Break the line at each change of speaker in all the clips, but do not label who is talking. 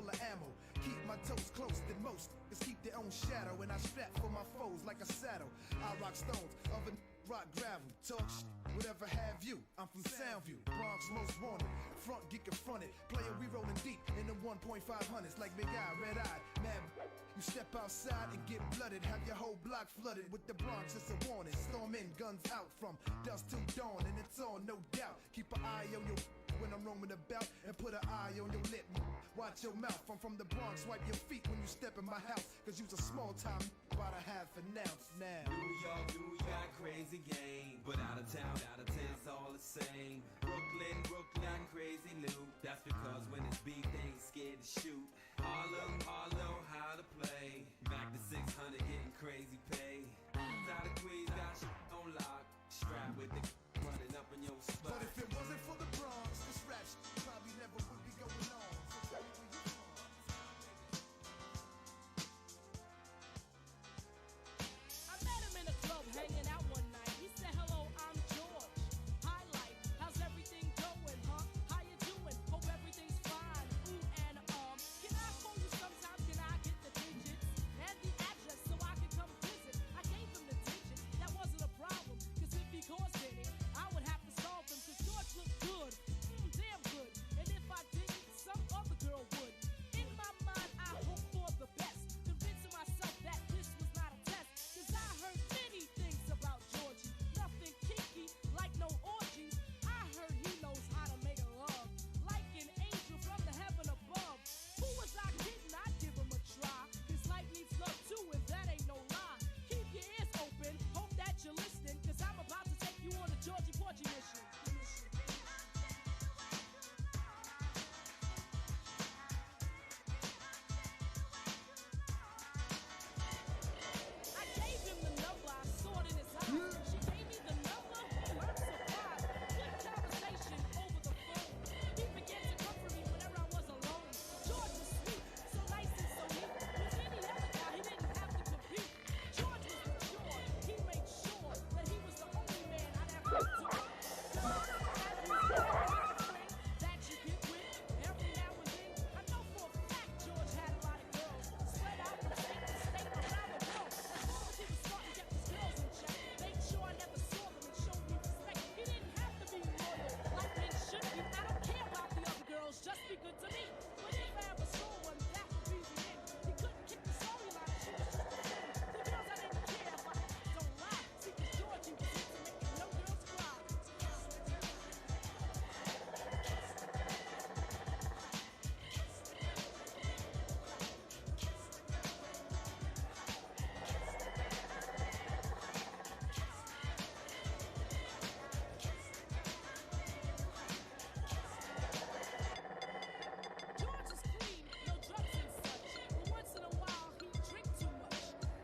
full of ammo. Keep my toes close than most, is keep their own shadow. And I strap for my foes like a saddle. I rock stones, other rock gravel. Talk shit, whatever have you. I'm from Soundview, Bronx most wanted. Front get confronted, player we rolling deep in the 1.500s like Big Eye, Red Eye, mad. You step outside and get blooded, have your whole block flooded with the Bronx. It's a warning. Storm in, guns out from dusk till dawn, and it's on, no doubt. Keep an eye on your when I'm roaming about, and put an eye on your lip. Watch your mouth. I'm from the Bronx. Wipe your feet when you step in my house, cause you's a small time about a half an ounce now.
New York, crazy game, but out of town's all the same. Brooklyn, crazy Lou. That's because when it's beef, they ain't scared to shoot. Harlem, how to play. Back to 600, getting crazy pay. Out of Queens, got shit on lock. Strapped with the running up in your spot.
But if it wasn't for the Bronx, this rap shit probably never would be going on. So tell me where you from.
I met him in a club hanging out one night. He said, hello, I'm George. Hi, life. How's everything going, huh? How you doing? Hope everything's fine. Ooh, and can I call you sometime? Can I get the digits and the address so I can come visit? I gave him the digits. That wasn't a problem, cause if he caused any, I would have to solve them, cause George looked good, damn good. And if I didn't, some other girl would. In my mind, I hope for the best, convincing myself that this was not a test, cause I heard many things about Georgie. Nothing kinky, like no orgies. I heard he knows how to make love, like an angel from the heaven above. Who was I kidding? I'd give him a try, cause life needs love too, and that ain't no lie. Keep your ears open, hope that you're listening, cause I'm about to take you on a Georgie Porgy mission. I gave him the number, I saw it in his eyes. She gave me the number, I'm surprised. Good conversation over the phone. He began to comfort me whenever I was alone. George was sweet, so nice and so neat. With any other guy, he didn't have to compete. George was mature, he made sure that he was the only man I'd ever talk to. That you get with every now and then. I know for a fact George had a lot of girls spread out from state to state around the world. As long as he was smart and kept his girls in check, made sure I never saw them and showed me respect. He didn't have to be loyal like men should be. I don't care about the other girls, just be good to me. But if I ever saw one, that would be the end. He couldn't kick the storyline, she was just a friend. The girls I didn't care if I don't lie. See, cause Georgie was into making no girls cry. George is clean, no drugs and such. But once in a while, he drink too much.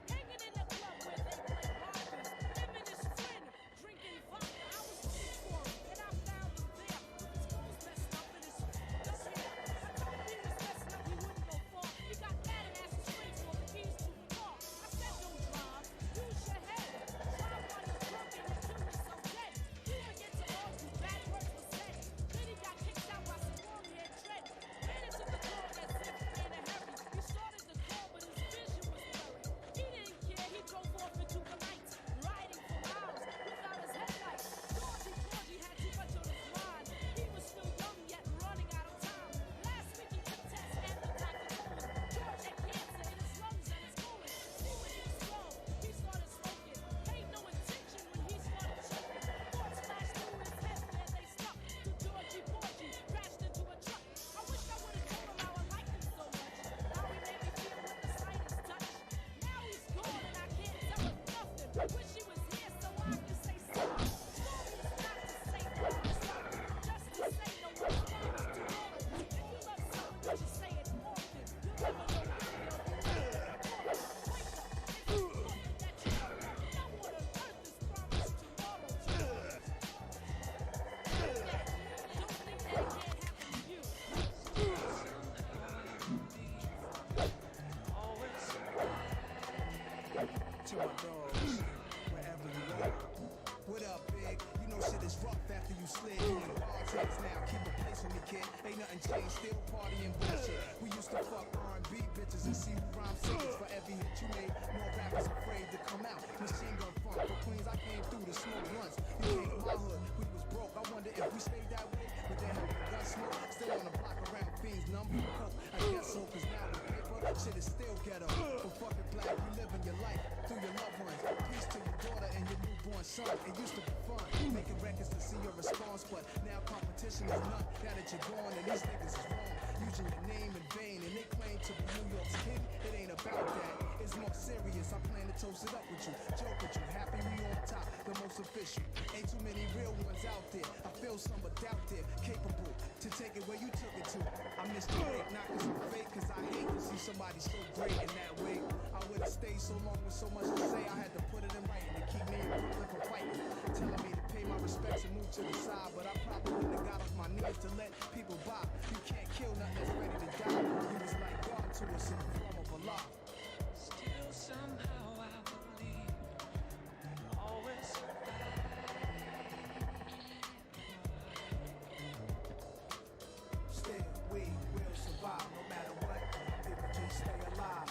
Hanging in the club where they play rockers. Him and his friend drinking vodka. I was looking for him, and I found him there with his clothes messed up and his dust hair. I told him he was messing up, he wouldn't go far. He got mad and asked his friends for the keys to the car. I said, don't drive, use your head. Drive while you're drunk and you kill yourself dead. He began to argue, bad words were said. Then he got kicked out by some long-haired dread. Ran into the car as if in a hurry. He started the car, but his vision was blurry. He didn't care, he drove off into the night, riding for miles without his headlights. Georgie had too much on his mind. He was still young, yet running out of time. Last week he took tests and the doctor told him George had cancer in his lungs and his colon. See, when he was 12, he started smoking. Paid no attention when he started choking. Thoughts flashed through his head and they stuck to Georgie Porgy, crashed into a truck. I wish I would have told him how I liked him so much. How he made me feel with the slightest touch. Now he's gone and I can't tell him nothing. Wish he was here so I could say something. Story is not to say promise something, just to say no one promise to all of you. If you love something, you should say it often. You'll never know when you'll be wake up, it's important that you know. No one on earth is promised tomorrow. Don't think that can't happen to you.
To my dogs, wherever you are. What up, big? You know shit is rough after you slid. You in hard tracks now, keep a place with me, kid. Ain't nothing changed, still partying bullshit. We used to fuck I came through to smoke blunts. You came to my hood, we was broke. I wonder if we stayed that way, would there have been gun smoke? Still on the block around fiends, numb from coke. I guess so, cause now the paper, shit is still ghetto. But fuck it, black, you living your life through your loved ones. Peace to your daughter and your newborn son. It used to be fun, making records to see your response, but now competition is none. Now that you're gone and these niggas is wrong, using your name in vain, and they claim to be New York's king. It ain't about that, it's more serious. I plan to toast it up with you, joke with you, happy we on top, the most official. Ain't too many real ones out there. I feel some but doubt there, capable to take it where you took it to. I miss the break, not cause I'm fake, cause I hate to see somebody so great in that way. I wouldn't stay so long with so much to say. I had to put it in writing to keep me in Brooklyn from fighting, telling me to pay my respects and move to the side. But I probably wouldn't have got off my knees to let people by. You can't kill nothing that's ready to die. You was like God to us in the form of a lie.
Still somehow I believe you'll always survive.
Still, we will survive no matter what. People just stay alive.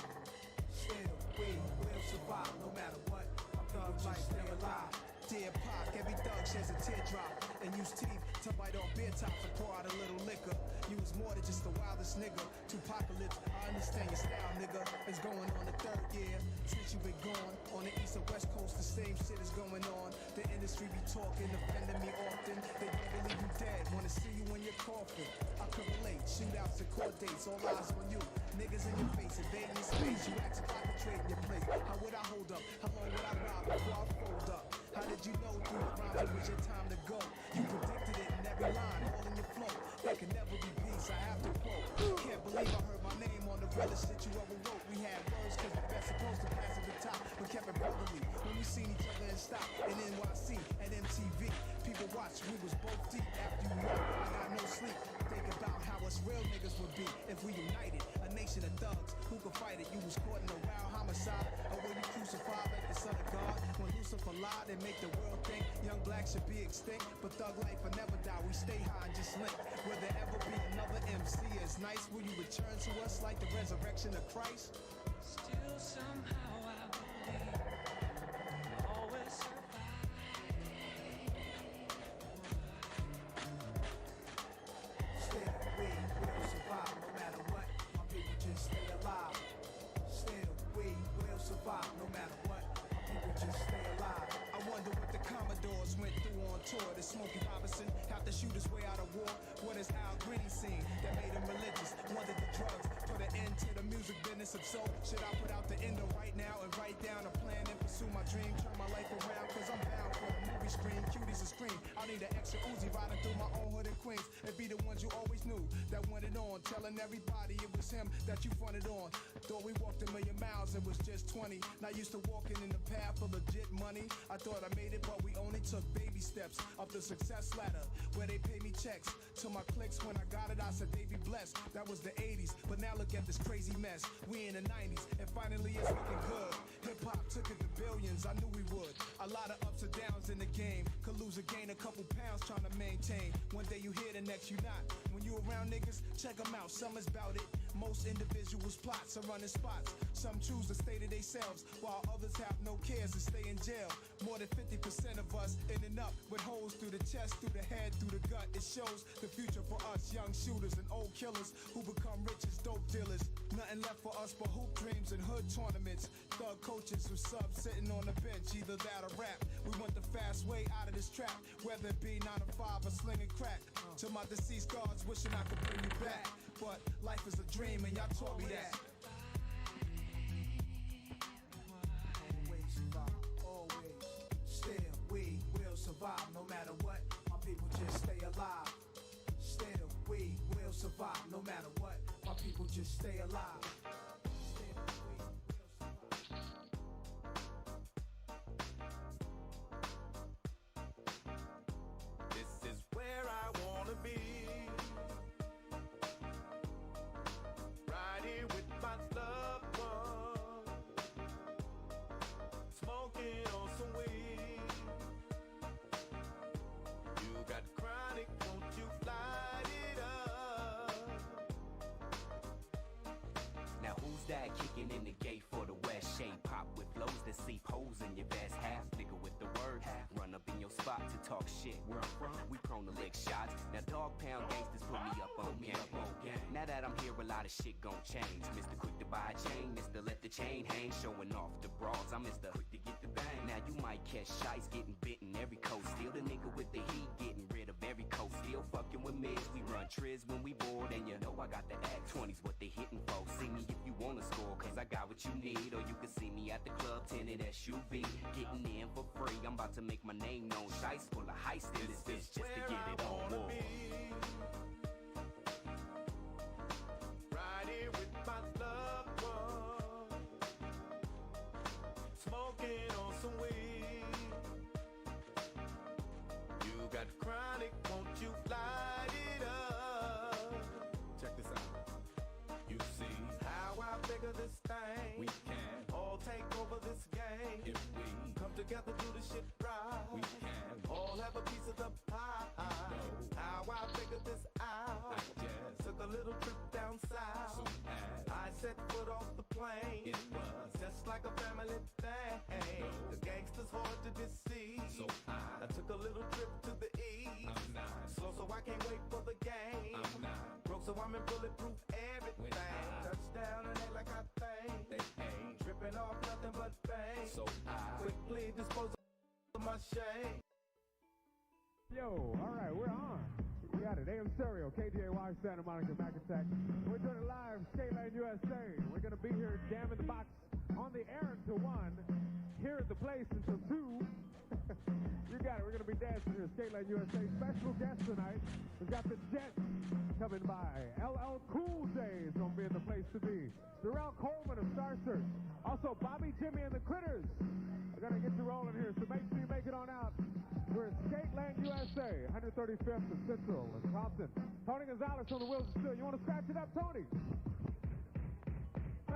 Still, we will survive no matter what. Thug life, stay alive. Dear Pac, every thug sheds a teardrop and use teeth to bite off beer tops and pour out a little liquor. You was more than just the wildest nigga. Tupacalypse, I understand your style, nigga. It's going on the third year since you been gone. On the east and west coast, the same shit is going on. The industry be talking, offending me often. They don't believe you dead, wanna see you in your coffin. I could relate, shootouts and court dates, all eyes on you. Niggas in your face, invading your space. You ask if I could trade in your place. How would I hold up? How long would I rob before I fold up? How did you know through the rhymes it was your time to go? You predicted it in every line, all in your flow. There can never be peace, I have to quote. Can't believe I heard my name on the realest shit you ever wrote. We had words cause the best supposed to pass at the top, but kept it brotherly. When we seen each other in stop in NYC and MTV, people watched, we was both deep. After you left, I got no sleep. Think about how us real niggas would be if we united. A nation of thugs, who could fight it? You was caught in a wild homicide, or were you crucified like the son of God? When Lucifer lied and make the world think young black should be extinct, but thug life will never die. We stay high and just link. Will there ever be another MC as nice? Will you return to us like the resurrection of Christ?
Still somehow I believe you'll always survive.
Still, we will survive no matter what. My people just stay alive. Still, we will survive no matter what. My people just stay alive. I wonder what the Commodores went through on tour. Did Smokey Robinson have to shoot his way out of war? What is Al Green seen that made him religious? Wonder the drugs put an end to the music business of soul. Should I put out the endo right now and write down a plan and pursue my dream? Turn my life around cause I'm bound for the movie screen. Cuties a scream. I need an extra Uzi riding through my own hood in Queens. It be the ones you always knew that wanted on. Telling everybody it was him that you fronted on. Thought we walked a million miles and was just 20. Not used to walking in the path of legit money. I thought I made it but we only took baby steps up the success ladder where they pay me checks. To my clicks when I got it I said they be blessed. That was the 80s but now look at this crazy mess. We in the 90s and finally it's looking good. Hip hop took it to billions, I knew we would. A lot of ups and downs in the game. Could lose or gain a couple pounds trying to maintain. One day you here, the next you not. When you around niggas, check them out, some is bout it. Most individuals plots are running spots. Some choose to stay to themselves, while others have no cares and stay in jail. More than 50% of us in and up with holes through the chest, through the head, through the gut. It shows the future for us young shooters and old killers who become rich as dope dealers. Nothing left for us but hoop dreams and hood tournaments. Thug coaches with subs sitting on the bench, either that or rap. We want the fast way out of this trap, whether it be 9 to 5 or slinging crack. To my deceased guards, wishing I could bring you back, but life is a dream and y'all taught me that. Always survive, always. Still, we will survive no matter what. My people just stay alive. Still, we will survive no matter what. My people just stay alive.
This is where I wanna be. Right here with my loved one, smoking on some weed. You got chronic, won't you light it up?
Now who's that kicking in the gate for the west? Shade pop with flows that seep holes in your vest. Half nigga with the word your spot to talk shit. Where I'm from, we prone to lick shots. Now dog pound gangsters put me up on game. Now that I'm here, a lot of shit gon' change. Mr. Quick to buy a chain, Mr. Let the chain hang, showing off the bras. I'm Mr. Quick to get the bang. Now you might catch shites getting bitten every coast. Still the nigga with the heat, getting rid of every coast. Still fucking with mids, we run triz when we bored, and you know I got the act. 20's what they hitting for. See me if you wanna score, cause I got what you need. Or you can see me at the club, tinted SUV, getting in for free. I'm about to make my name known. Shice full of heist in this bitch just to get it on war.
Right here with my loved one, smoking on some weed. You got chronic, won't you light it up? Check this out. You see how I figure this thing. We can all take over this game if we come together, do the shit right. We can all have a piece of the pie. How I figured this out. I just took a little trip down south. So I set foot off the plane. It was just like a family thing. The gangsters hard to deceive. So I took a little trip to the east. I'm not slow, so I can't wait for the game. I'm not broke, so I'm in bulletproof everything. Touchdown and act like I think. They ain't tripping off nothing but fame. So I quickly dispose of my shame.
Yo, all right, we're on. We got it. AM Stereo, KJY, Santa Monica, Mac Attack. We're doing it live, Skateland USA. We're going to be here jamming the box on the air until 1, here at the place until 2. You got it. We're going to be dancing here, Skateland USA. Special guest tonight. We've got the Jets coming by. LL Cool J is going to be in the place to be. Darrell Coleman of Star Search. Also, Bobby, Jimmy, and the Critters are going to get you rolling here, so make sure you make it on out. We're at Skateland USA, 135th and Central in Compton. Tony Gonzalez on the wheels of steel. You want to scratch it up, Tony? A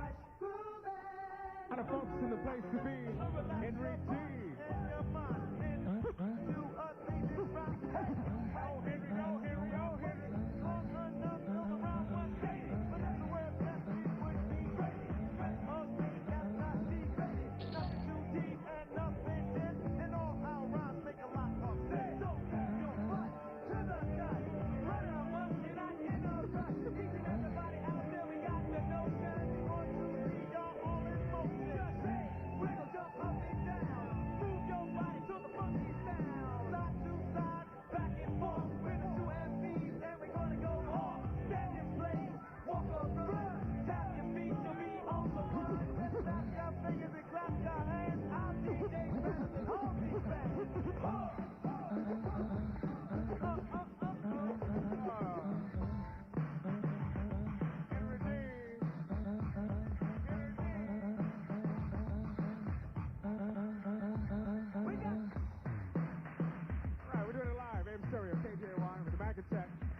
lot of folks in the place to be. Henry G.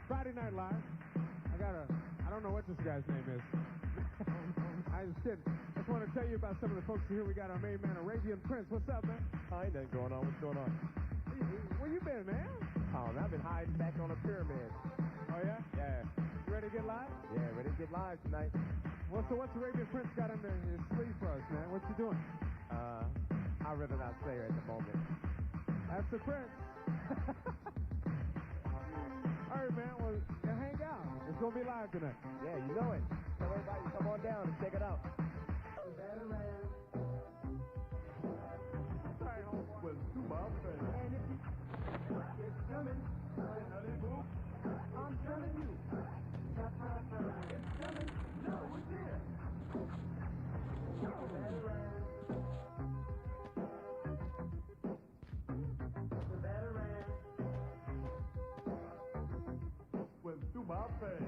Friday Night Live. I don't know what this guy's name is. I just want to tell you about some of the folks here. We got our main man, Arabian Prince. What's up, man?
Ain't nothing going on. What's going on?
Where you been, man?
Oh, I've been hiding back on a pyramid.
Oh, yeah?
Yeah.
You ready to get live?
Yeah, ready to get live tonight.
What's Arabian Prince got under his sleeve for us, man? What's he doing?
I'd rather not say her at the moment.
That's the Prince. All right, man. Well, you hang out. It's going to be live tonight.
Yeah, you know it. Tell everybody to come on down and check it out.
Well, to my friend.
And if it's coming, I'm telling you. It's coming. No, it's here.
Well, to my friend.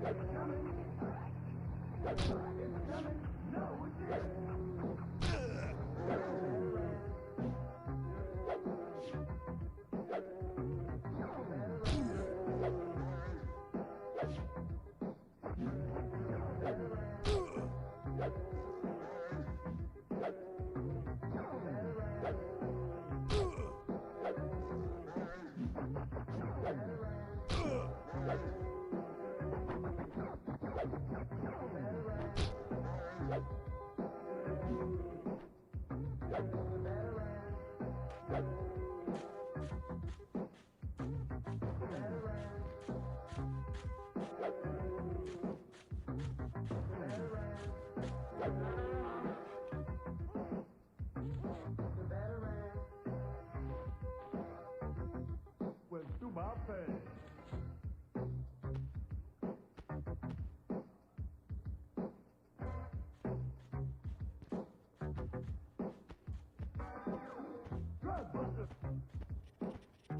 It's coming.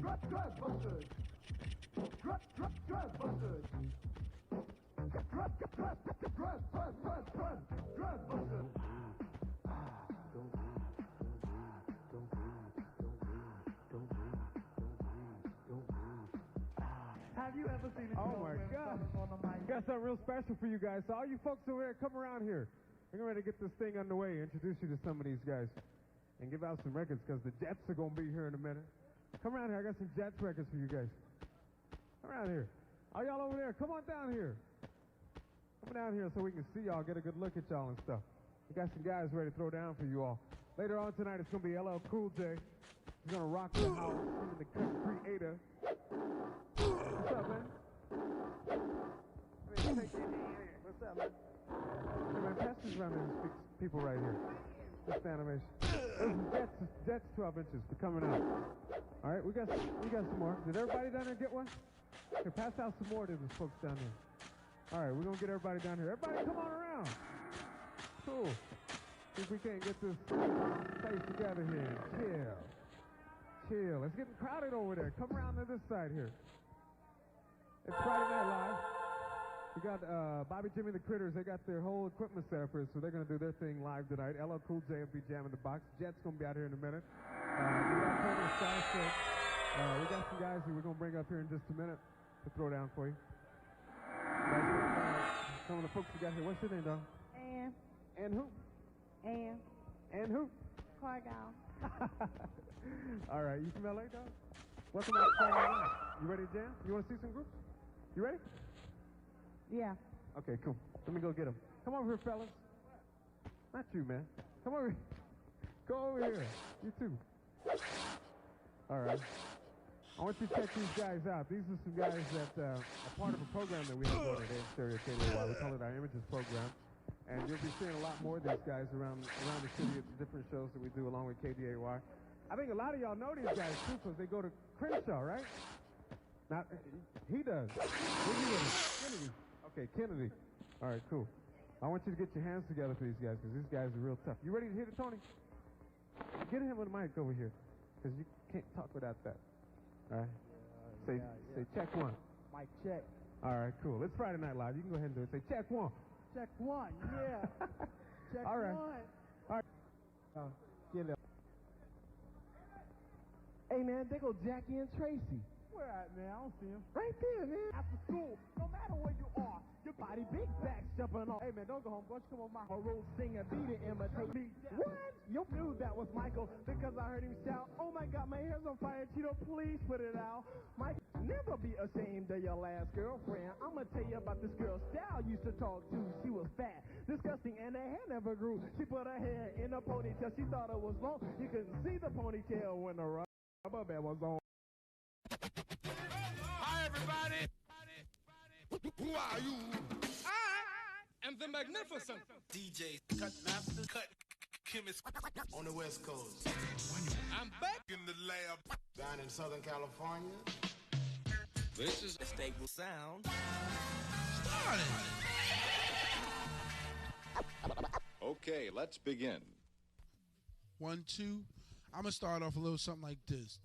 Drug busters. Drug busters. Drug busters. Have you ever seen a
Oh my God. We got something real special for you guys. So all you folks over there, come around here. We're ready to get this thing underway, introduce you to some of these guys, and give out some records, because the Jets are going to be here in a minute. Come around here. I got some Jets records for you guys. Come around here. All y'all over there, come on down here. Come down here so we can see y'all, get a good look at y'all and stuff. We got some guys ready to throw down for you all. Later on tonight, it's going to be LL Cool J. He's going to rock the house, the cut creator. What's up, man? What's up, man? Hey, man, pass this around to these people right here. This animation. Jets 12 inches for coming out. All right, we got some more. Did everybody down there get one? Here, pass out some more to these folks down there. All right, we're going to get everybody down here. Everybody come on around. Cool. See if we can't get this place together here. Chill. It's getting crowded over there. Come around to this side here. It's Friday Night Live. We got Bobby, Jimmy, the Critters. They got their whole equipment set up here, so they're going to do their thing live tonight. LL Cool J will be jamming the box. Jet's going to be out here in a minute. We got Tony Starship. We got some guys who we're going to bring up here in just a minute to throw down for you. Some of the folks we got here. What's your name, dog?
Ann.
Ann who?
Ann.
Ann who?
Cargyle.
All right, you from LA, dog? Welcome out to Friday Night Live. You ready to jam? You want to see some groups? You ready?
Yeah.
Okay, cool. Let me go get them. Come over here, fellas. Not you, man. Come over here. Go over here. You too. All right. I want you to check these guys out. These are some guys that are part of a program that we have going today in Stereo KDY. We call it our Images program. And you'll be seeing a lot more of these guys around the city at the different shows that we do along with KDAY. I think a lot of y'all know these guys too, because they go to Crenshaw, right? Not he does. Kennedy. Okay, Kennedy. All right, cool. I want you to get your hands together for these guys, because these guys are real tough. You ready to hit it, Tony? Get him with the mic over here, because you can't talk without that. All right. Say check one.
Mic check.
All right, cool. It's Friday Night Live. You can go ahead and do it. Say check one.
Check one. Yeah. Check
All right.
one.
All right.
Get up. Hey man, there go Jackie and Tracy.
Where at, man? I don't see him.
Right there, man.
After school, no matter where you are, your body big backs jumping off. Hey man, don't go home. Go come on my road singer, beat it, imitate me.
What?
You knew that was Michael because I heard him shout, "Oh my God, my hair's on fire, Cheeto, please put it out." Mike, never be ashamed of your last girlfriend. I'ma tell you about this girl Style used to talk to. She was fat, disgusting, and her hair never grew. She put her hair in a ponytail. She thought it was long. You couldn't see the ponytail when the rubber band was on.
Hi, everybody. Who are you? I am the magnificent
DJ Cut Master Cut Chemist on the West Coast.
I'm back
In the lab down in Southern California.
This is
A stable sound.
Okay, let's begin.
1, 2. I'm gonna start off a little something like this.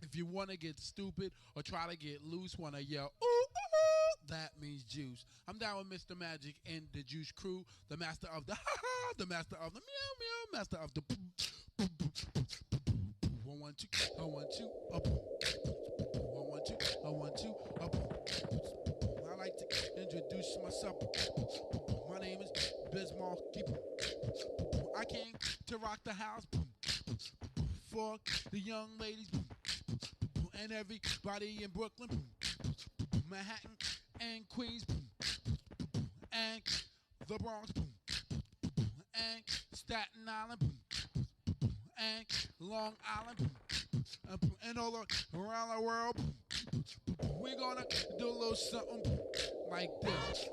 If you want to get stupid or try to get loose, want to yell, ooh, ooh, ooh, that means juice. I'm down with Mr. Magic and the Juice Crew, the master of the ha-ha, the master of the meow meow, master of the boom, boom, boom, boom, boom, boom, boom. 1, 1, 2, 1, 2, boom, 1, 1, 2, 1, 2, boom. I like to introduce myself. My name is Bismarck. I came to rock the house for the young ladies. And everybody in Brooklyn, Manhattan, and Queens, and the Bronx, and Staten Island, and Long Island, and all around the world. We're gonna do a little something like this.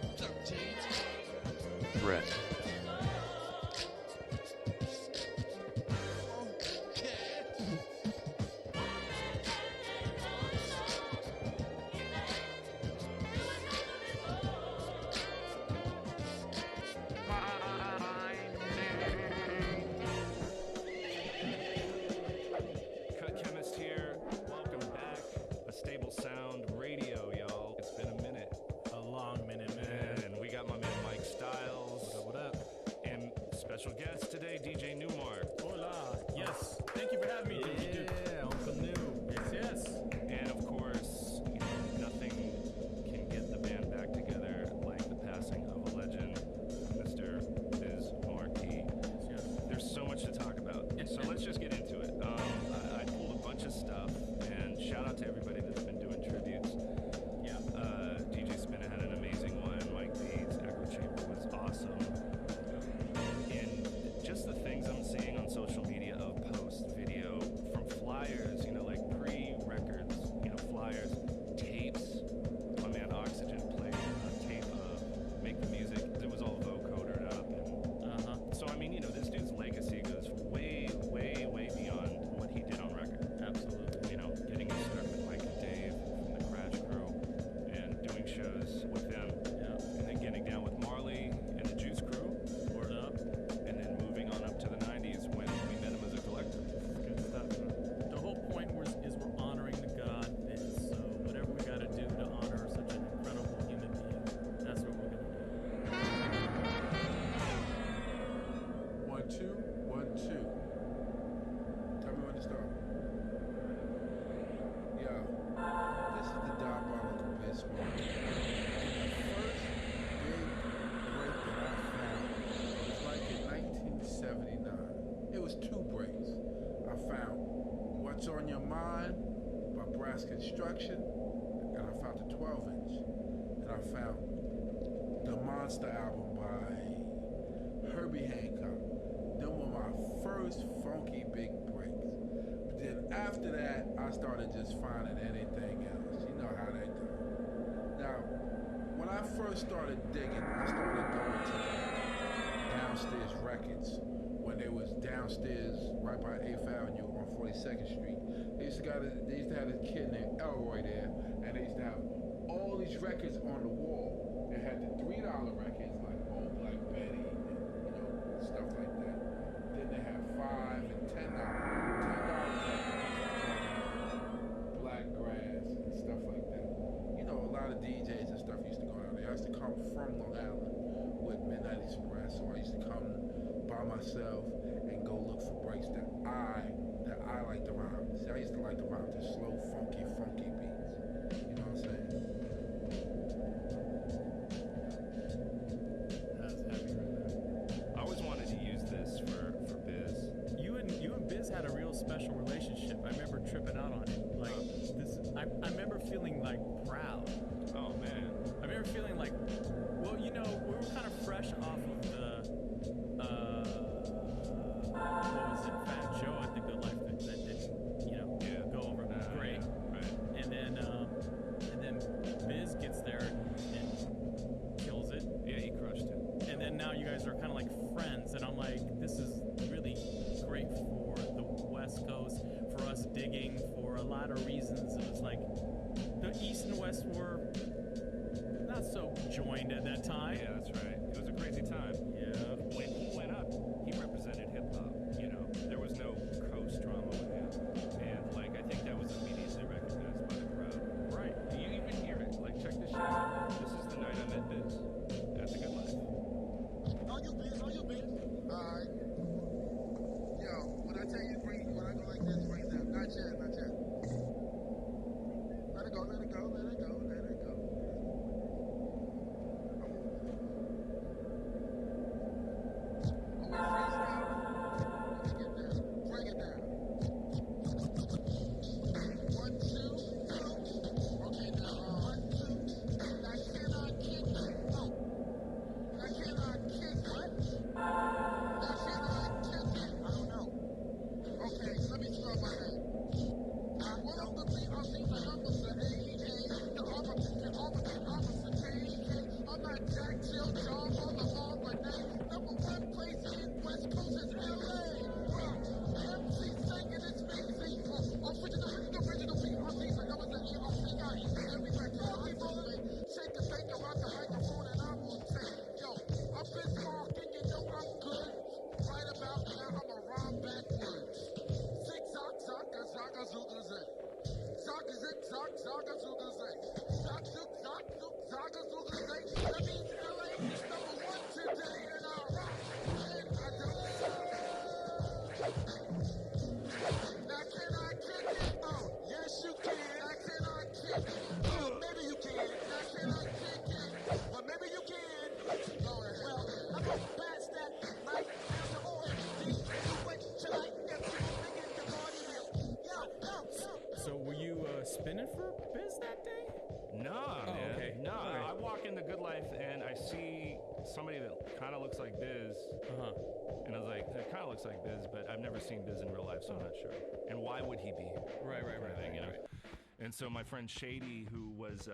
What's up, James?
Brett.
What's on Your Mind by Brass Construction, and I found the 12-inch, and I found the Monster album by Herbie Hancock. Them were my first funky big breaks. But then after that, I started just finding anything else. You know how that goes. Now, when I first started digging, I started going to like Downstairs Records. When they was downstairs right by 8th Avenue on 42nd Street. They used to have this kid named Elroy there, and they used to have all these records on the wall. They had the $3 records like Old Black Betty and stuff like that. Then they had $5 and $10 Blackgrass and stuff like that. You know, a lot of DJs and stuff used to go down there. I used to come from Long Island with Midnight Express, so I used to come by myself and go look for breaks that I like to rhyme. See, I used to like to rhyme to slow, funky beats. You know what I'm saying?
That's heavy right there. I always wanted to use this for Biz.
You and Biz had a real special relationship. I remember tripping out on it. Like this, I remember feeling like proud.
Oh man.
I remember feeling like, well, we were kind of fresh off of the. What was it? Fat Joe at The Good Life that didn't, go over great. Right. And then Biz gets there and kills it.
Yeah, he crushed it.
And then now you guys are kind of like friends, and I'm like, this is really great for the West Coast, for us digging, for a lot of reasons. It was like the East and West were not so joined at that time.
Yeah, that's right. It was a crazy time.
Yeah.
When he went up, he represented hip-hop. There was no coast drama with him. And, I think that was immediately recognized by the crowd.
Right.
You can hear it. Check this shit out. This is the night I met Biz at The Good Life.
Are you Biz? Alright. Yo, when I tell you when I go like this, bring it down. Not yet. Let it go. Bring it down. 1, 2, 3. Okay, now 1, 2. Now can I kick it? Oh. Now can I kick what? Now can I kick it? I don't know. Okay, let me start my name. What up the beat? I'll see the numbers, the AEA, the officer, KEK. I'm not Jack Jill, John, on the ball, Renee. Number 1 place in West Coast is LA. MC singing, it's me. See, original beat. I'm decent. That was the EOCIE. Every record I make. Shake the baker out the microphone and I will take. Yo, I've been talking, I'm good. Right about now, I'm a rhyme backwards. Zig-zag, zaga, zaga, zuga, zag. Zaga, zig-zag, zaga, zuga, zag. Zag, zig-zag, zaga, zuga, zag. That means LA is number 1 today, and I rock. And I don't. Now can I kick it? Oh, yes you can. Now can I kick it? Oh, maybe you can. Now can I kick it? Well, maybe you can. Well, I'm gonna pass that mic down to OMD. You wait till I get to bringing the party real. Yo.
So were you spinning for Biz that day?
Nah,
Oh,
man.
okay.
No,
Okay.
I walk in The Good Life and I see somebody that kind of looks like Biz. And I was like, that kind of looks like Biz, but I've never seen Biz in real life, so I'm not sure. And why would he be here?
Right.
You know? And so my friend Shady, who was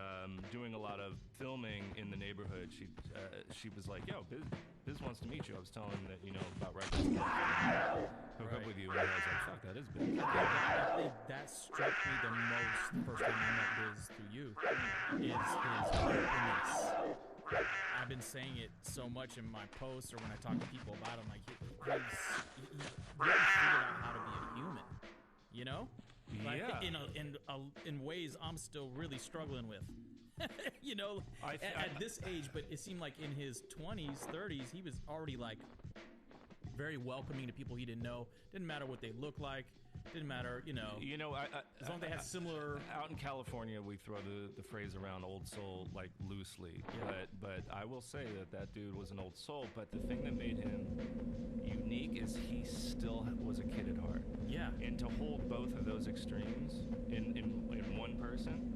doing a lot of filming in the neighborhood, she was like, yo, Biz wants to meet you. I was telling him that, about records. Hook up with you. And I was like, fuck, that is Biz.
I think that struck me the most the first time I met Biz through you is his openness. I've been saying it so much in my posts or when I talk to people about him, like he really figured out how to be a human, Like in ways I'm still really struggling with. At this age, but it seemed like in his 20s, 30s, he was already like very welcoming to people he didn't know. Didn't matter what they looked like. Didn't matter, you know.
You know,
as long as they had similar.
Out in California, we throw the phrase around old soul like loosely.
Yeah.
But I will say that dude was an old soul. But the thing that made him unique is he still was a kid at heart.
Yeah.
And to hold both of those extremes in one person,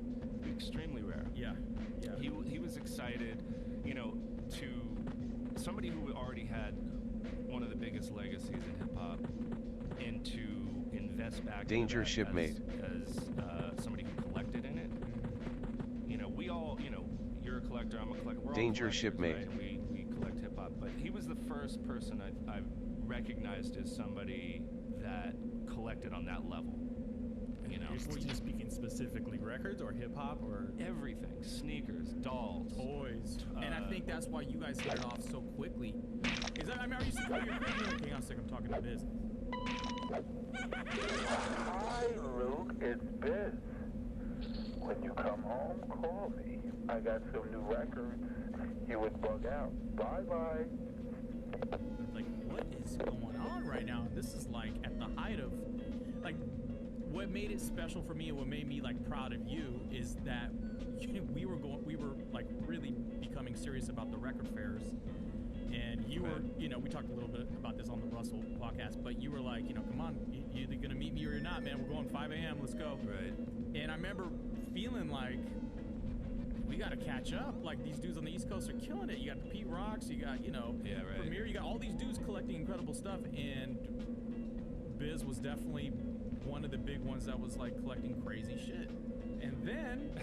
extremely rare.
Yeah. Yeah.
He was excited, you know, to somebody who already had one of the biggest legacies in hip hop, and to invest back
Danger
into that
shipmate.
as somebody who collected in it. You know, we all, you know, you're a collector, I'm a collector. We're
Danger
all
shipmate.
right? We collect hip hop, but he was the first person I recognized as somebody that collected on that level. You know,
Were you speaking specifically records or hip hop or
everything? Sneakers, dolls,
toys, and I think that's why you guys hit it off so quickly. Is that, I mean, are you sitting here? Hang on a second, I'm talking to Biz.
Hi, Luke. It's Biz. When you come home, call me. I got some new records. You would bug out. Bye-bye.
Like, what is going on right now? This is like at the height of, like, what made it special for me and what made me like proud of you is that we were like really becoming serious about the record fairs. And you were, you know, we talked a little bit about this on the Russell podcast, but you were like, you know, come on, you're either going to meet me or you're not, man. We're going 5 a.m. Let's go.
Right.
And I remember feeling like we got to catch up. Like, these dudes on the East Coast are killing it. You got the Pete Rocks, you got, you know, Premier, you got all these dudes collecting incredible stuff. And Biz was definitely one of the big ones that was like collecting crazy shit. And then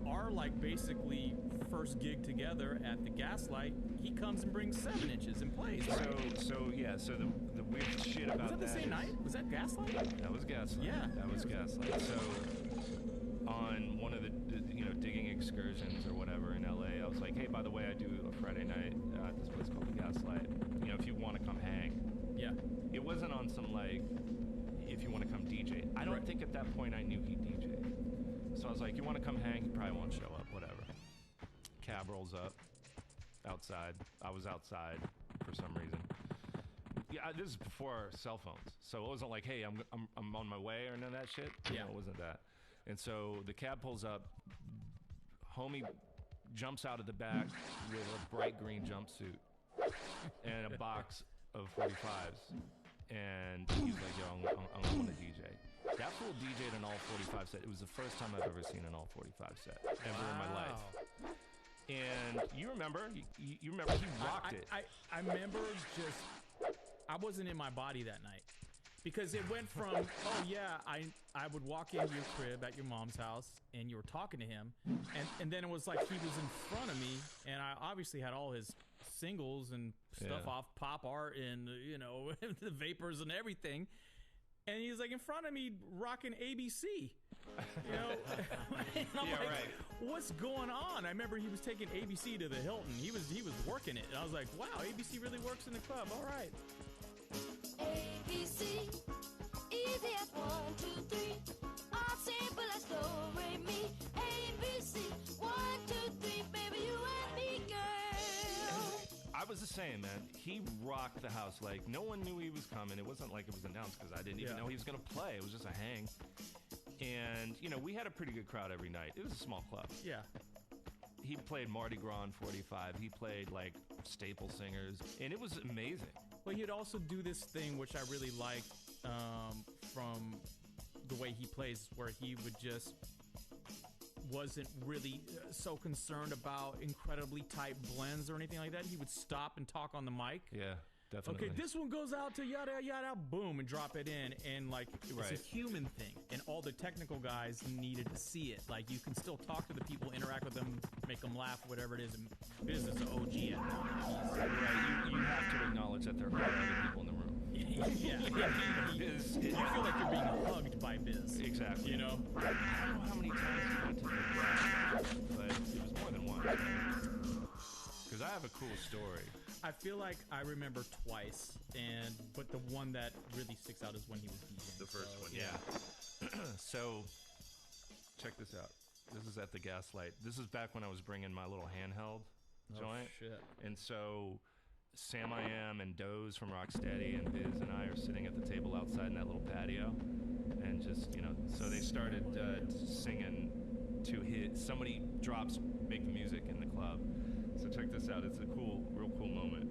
our like basically first gig together at the Gaslight, he comes and brings 7 inches and plays. Right?
So the weird shit about
was that the same
is-
night? Was that Gaslight?
That was Gaslight.
Yeah.
That was Gaslight. So on one of the you know, digging excursions or whatever in LA, I was like, hey, by the way, I do a Friday night at this place called the Gaslight. You know, if you want to come hang.
Yeah.
It wasn't on some like, if you want to come DJ. I don't think at that point I knew he DJ'd. So I was like, you want to come hang? He probably won't show up, whatever. Cab rolls up outside. I was outside for some reason. Yeah, this is before cell phones. So it wasn't like, hey, I'm on my way or none of that shit.
Yeah.
No, it wasn't that. And so the cab pulls up. Homie jumps out of the back with a bright green jumpsuit and a box of 45s. And he's like, yo, I'm going to DJ. That fool DJ'd an all 45 set. It was the first time I've ever seen an all 45 set ever in my life. And you remember, you remember he rocked it.
I remember just, I wasn't in my body that night. Because it went from, oh yeah, I would walk into your crib at your mom's house and you were talking to him. And then it was like he was in front of me and I obviously had all his singles and stuff off Pop Art and, you know, the Vapors and everything. And he was like in front of me rocking ABC. You know? And I'm like, what's going on? I remember he was taking ABC to the Hilton. He was working it. And I was like, wow, ABC really works in the club. All right.
ABC, easy as 1, 2, 3. All simple as do, re, mi. ABC, 1, 2, 3, baby, you and me, girl.
I was the same, man. He rocked the house. Like, no one knew he was coming. It wasn't like it was announced because I didn't even know he was going to play. It was just a hang. And, you know, we had a pretty good crowd every night. It was a small club.
Yeah.
He played Mardi Gras on 45. He played, like, staple singers. And it was amazing.
Well, he'd also do this thing, which I really liked from the way he plays, where he would just wasn't really so concerned about incredibly tight blends or anything like that. He would stop and talk on the mic.
Yeah, definitely.
Okay, this one goes out to yada yada, boom, and drop it in, and like it's a human thing, and all the technical guys needed to see it. Like, you can still talk to the people, interact with them, make them laugh, whatever it is. And Biz is an OG at that.
Right, you have to acknowledge that there are other people in the room.
Yeah.
Biz,
you feel like you're being hugged by Biz.
Exactly.
You know?
I don't know how many times he went to the club, but it was more than once. Because I have a cool story.
I feel like I remember twice, but the one that really sticks out is when he was DJing.
The first one, yeah. So, check this out. This is at the Gaslight. This is back when I was bringing my little handheld joint.
Shit.
And so, Sam I Am and Doze from Rocksteady and Biz and I are sitting at the table outside in that little patio, and just, you know, so they started singing to hit. Somebody drops "Make the Music" in the club. So check this out. It's a real cool moment.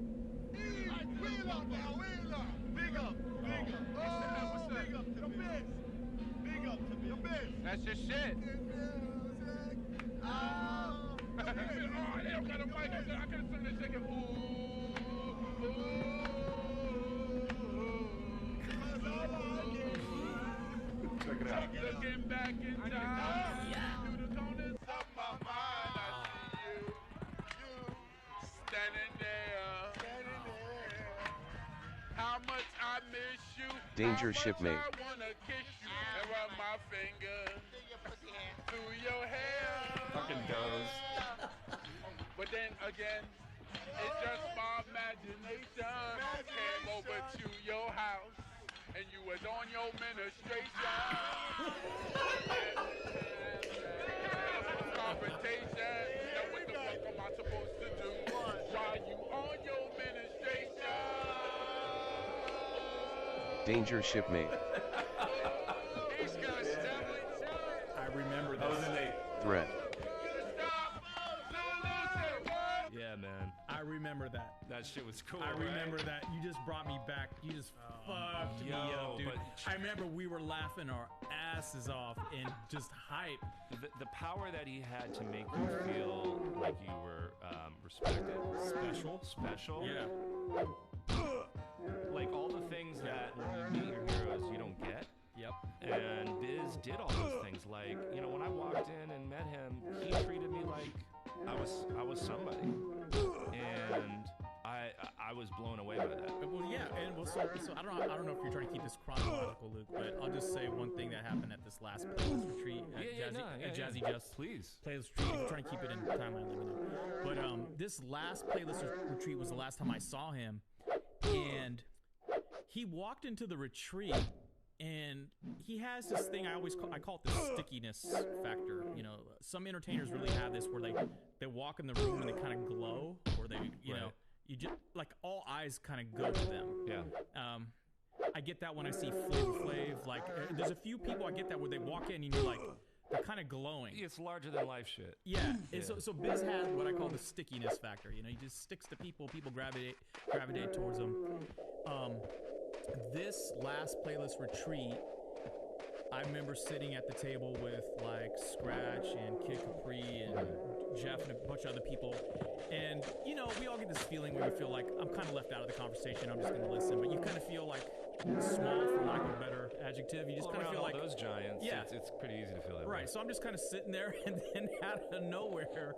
Wheel up now, wheel up. Big up, big up. Oh, big up to Biz. Big up to Biz.
That's your shit.
Oh,
they don't got a mic. I could have sung this shit.
Check it out.
Looking back in time, through the corners of my mind, I see you standing there. How much I miss you.
Danger shipmate.
I wanna kiss you and rub my finger through your hair.
Fucking Doze.
But then again, it's just my imagination. Came over to your house and you was on your ministration. Confrontation. Now what the fuck am I supposed to do while you on your ministration?
Danger shipmate.
I remember
That was
this.
in a
Threat.
Yeah, man.
I remember that.
That shit was cool.
I remember
right?
that. You just brought me back. You just fucked me up, dude.
but-
I remember we were laughing our asses off and just hype.
The power that he had to make you feel like you were respected, special.
Yeah.
Like all the things that when you meet your heroes you don't get.
Yep.
And Biz did all those things. Like, you know, when I walked in and met him, he treated me like I was somebody, and I was blown away by that.
Well, yeah, and so I don't know if you're trying to keep this chronological, Luke, but I'll just say one thing that happened at this last playlist retreat at Jazzy Just
please
playlist retreat. If you're trying to keep it in timeline, let me know. But this last playlist retreat was the last time I saw him, and he walked into the retreat. And he has this thing I call it the stickiness factor. You know, some entertainers really have this where they walk in the room and they kind of glow, or they, you know, you just like all eyes kind of go to them.
Yeah.
I get that when I see Flavor Flav. Like, there's a few people I get that where they walk in and you're like, they're kind of glowing.
It's larger than life shit.
Yeah. And so Biz has what I call the stickiness factor. You know, he just sticks to people. People gravitate towards him. This last playlist retreat, I remember sitting at the table with like Scratch and Kid Capri and Jeff and a bunch of other people. And, you know, we all get this feeling where you feel like I'm kind of left out of the conversation. I'm just going to listen. But you kind of feel like small, for lack of a better adjective. You just kind of feel like
those giants.
Yeah.
It's pretty easy to feel that way.
Right. So I'm just kind of sitting there, and then out of nowhere,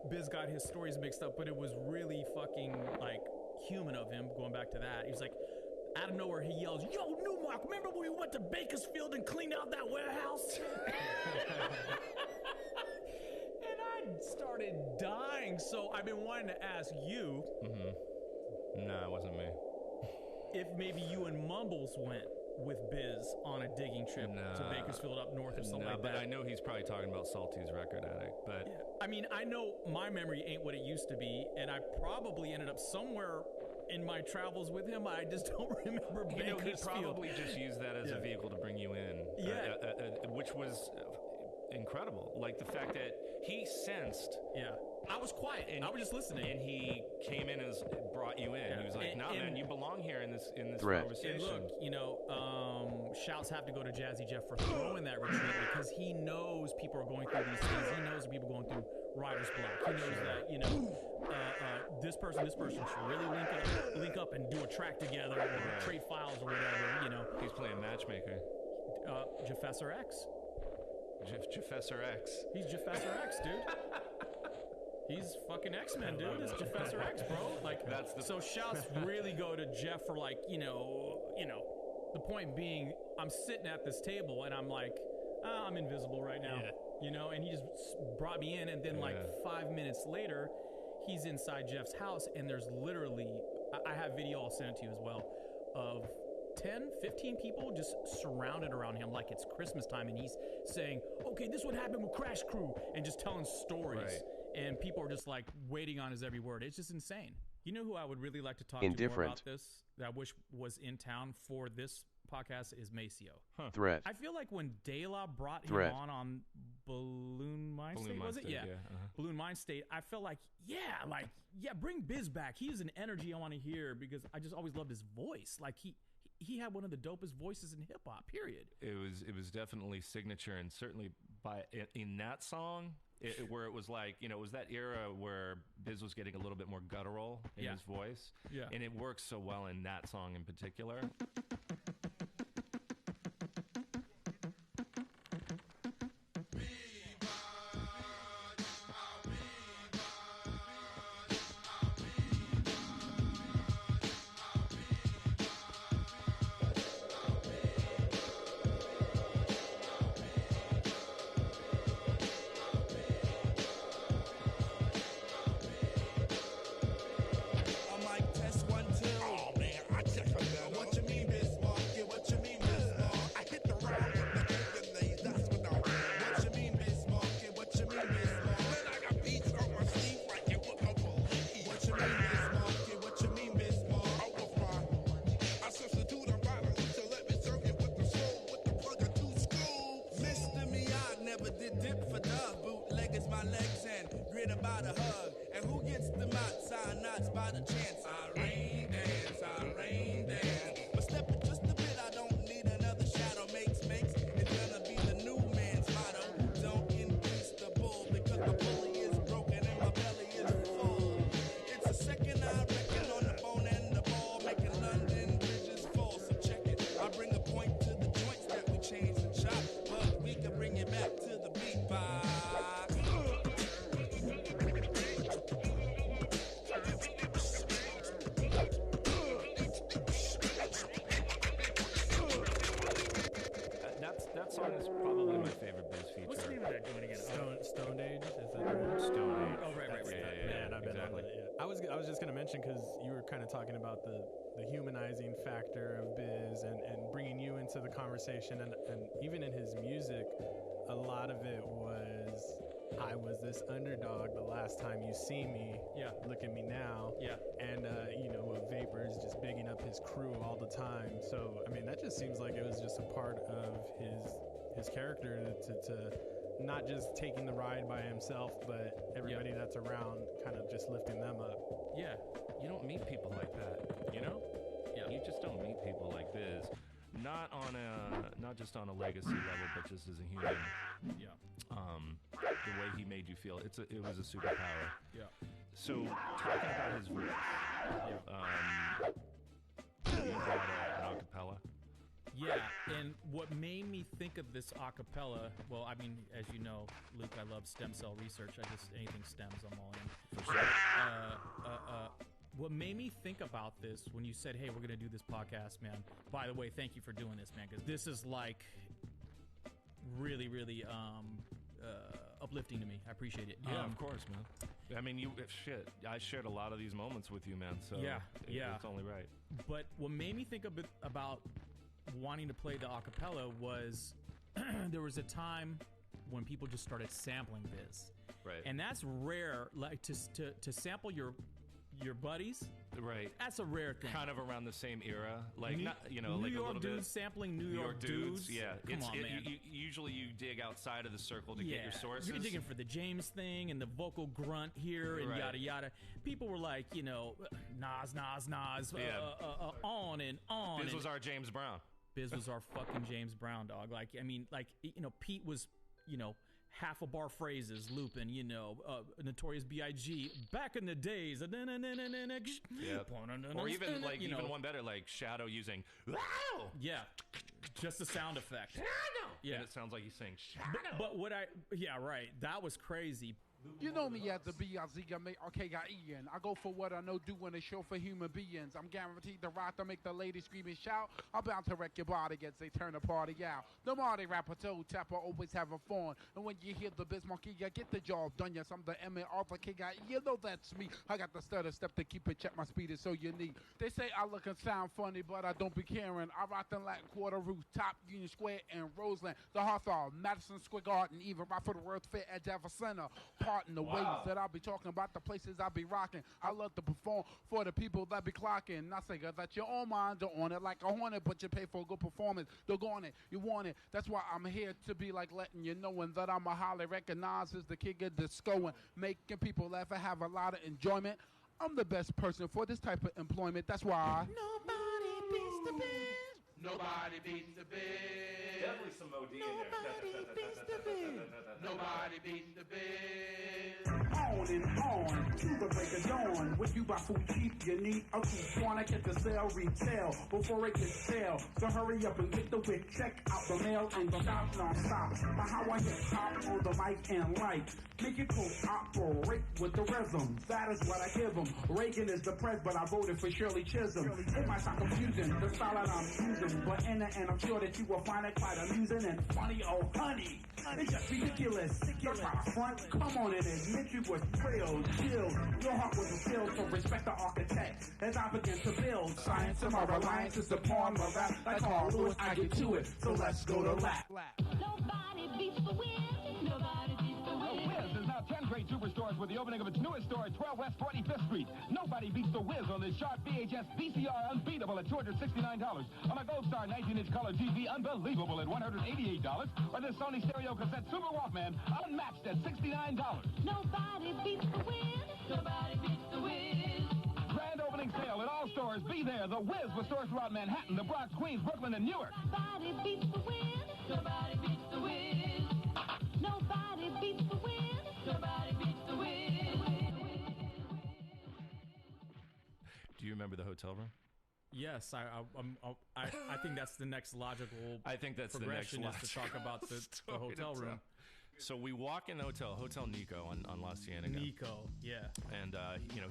Biz got his stories mixed up. But it was really fucking like human of him, going back to that. He was like, out of nowhere, he yells, "Yo, Newmark, remember when we went to Bakersfield and cleaned out that warehouse?" And I started dying. So I've been wanting to ask you,
No, it wasn't me.
if maybe you and Mumbles went with Biz on a digging trip to Bakersfield up north or something like
but
that.
I know he's probably talking about Salty's Record Addict. But
I mean, I know my memory ain't what it used to be, and I probably ended up somewhere in my travels with him. I just don't remember Bakersfield.
He probably just used that as a vehicle to bring you in. Which was incredible. Like the fact that he sensed.
Yeah. I was quiet. And I was just listening.
And he came in and brought you in. He was like, "No, man, you belong here in this
Threat.
conversation."
And look, you know, shouts have to go to Jazzy Jeff for throwing that retreat, because he knows people are going through these things. He knows people going through writer's block. He knows that, you know, this person should really link up and do a track together or trade files or whatever, you know.
He's playing matchmaker.
Jeffessor X.
Jeffessor X.
He's Jeffessor X, dude. He's fucking X-Men, dude. It's Jeffessor X, bro. Like,
that's the.
So shouts really go to Jeff for, like, you know. The point being, I'm sitting at this table and I'm like, I'm invisible right now, you know. And he just brought me in, and then like 5 minutes later, he's inside Jeff's house, and there's literally, I have video, I'll send it to you as well, of 10, 15 people just surrounded around him like it's Christmas time, and he's saying, "Okay, this would happen with Crash Crew," and just telling stories. Right. And people are just like waiting on his every word. It's just insane. You know who I would really like to talk to more
Indifferent.
about this, that I wish was in town for this podcast, is Maceo.
Threat.
I feel like when De La brought
Threat.
him on Balloon Mind
Balloon
State,
Mind
was it?
State,
Yeah.
yeah,
Balloon Mind State. I felt like, bring Biz back. He's an energy I want to hear because I just always loved his voice. Like he had one of the dopest voices in hip hop. Period.
It was definitely signature, and certainly in that song. Where it was like, it was that era where Biz was getting a little bit more guttural in his voice.
Yeah.
And it works so well in that song in particular. That song is probably my favorite Biz feature.
What's the name of that joint again?
Stoned Age? Is that the one?
Stoned Age.
Oh, right.
Man, I've been on it. Yeah. I was just gonna mention because you were kind of talking about the humanizing factor of Biz and bringing you into the conversation, and even in his music, a lot of it was I was this underdog the last time you see me.
Yeah.
Look at me now.
Yeah.
And Vapor's just bigging up his crew all the time. So I mean, that just seems like it was just a part of his character to not just taking the ride by himself, but everybody that's around kind of just lifting them up.
Yeah, you don't meet people like that, you know?
Yeah.
You just don't meet people like Biz. Not just on a legacy level, but just as a human.
Yeah.
The way he made you feel, it was a superpower.
Yeah.
So, talking about his voice, you brought an acapella.
Yeah, and what made me think of this acapella, well, I mean, as you know, Luke, I love stem cell research. Anything stems, I'm all in.
For sure.
What made me think about this when you said, hey, we're going to do this podcast, man. By the way, thank you for doing this, man, because this is like really, really uplifting to me. I appreciate it.
Yeah, of course, man. I mean, I shared a lot of these moments with you, man, so it's only right.
But what made me think about wanting to play the acapella was there was a time when people just started sampling this.
Right.
And that's rare, like to sample your buddies.
Right.
That's a rare thing.
Kind of around the same era. Like,
New
like
York
a little
dudes
bit.
sampling New York dudes.
Yeah.
Come on, man.
Usually you dig outside of the circle to get your sources.
You're digging for the James thing and the vocal grunt here and yada yada. People were like, Nas, on and on.
Biz was our James Brown.
Biz was our fucking James Brown, dog. Like, I mean, like, Pete was, half a bar phrases looping, Notorious B.I.G. back in the days.
Yeah. Or even even one better, like Shadow using wow.
Yeah. Just a sound effect.
Shadow.
Yeah.
And it sounds like he's saying Shadow.
But right. That was crazy.
You know me as the B-I-Z-M-A-R-K-I-E-N. I go for what I know, doing a show for human beings. I'm guaranteed to rock to make the ladies scream and shout. I'm bound to wreck your body as they turn the party out. The Marty rapper, toe tapper, always having fun. And when you hear the Biz Monkey, you get the job done. Yes, I'm the M-A-R-K-I-E. You know that's me. I got the stutter step to keep it, check my speed is so unique. They say I look and sound funny, but I don't be caring. I rock the Latin Quarter, Rooftop, Union Square, and Roseland. The Hawthorne, Madison Square Garden, even right for the World's Fair at Jefferson Center. heart in the ways that I'll be talking about, the places I'll be rocking. I love to perform for the people that be clocking. Not say that your own minds are on it like a hornet, but you pay for a good performance. Don't go on it, you want it. That's why I'm here to be like letting you know that I'm a highly recognized as the king of disco and making people laugh and have a lot of enjoyment. I'm the best person for this type of employment. That's why
Nobody beats the biz.
nobody beats the biz.
Definitely some OD in there.
Nobody beats the biz.
Nobody beats the biz.
On and on to the break of dawn. When you buy food cheap, you need a coupon. I get the sale retail before it gets stale. So hurry up and get the wick. Check out the mail and stop non-stop. But how I hip hop on the mic and like make it cooperate with the rhythm. That is what I give them. Reagan is the press, but I voted for Shirley Chisholm. It might sound confusing, the style that I'm using, but in the end, I'm sure that you will find it quite amusing and funny. Oh, honey, it's just ridiculous. You're trying to front. Come on and admit you was thrilled, chilled. Your heart was fulfilled, so respect the architect as I begin to build. Science and my reliance is upon my rap. Like Carl Lewis, I get to it. So let's go to lap.
Nobody beats the Wiz. Nobody beats the Wiz.
Wiz is now 10 great superstores with the opening of its newest store at 12 West 25th Street. Nobody beats the Wiz on this sharp VHS VCR unbeatable at $269. On a Gold Star 19-inch color TV unbelievable at $188. Or this Sony stereo cassette Super Walkman unmatched at $69.
Nobody beats the Wiz. Nobody beats the Wiz.
Grand opening sale at all stores. Be there. The Wiz with stores throughout Manhattan, the Bronx, Queens, Brooklyn, and Newark.
Nobody beats the Wiz. Nobody beats the Wiz. Nobody beats the Wiz. Nobody beats the Wiz.
Do you remember the hotel room?
Yes, I think that's the next logical.
I think that's the next
progression is to talk about the hotel room.
So we walk in the Hotel Nico on La Cienega.
Nico, yeah.
And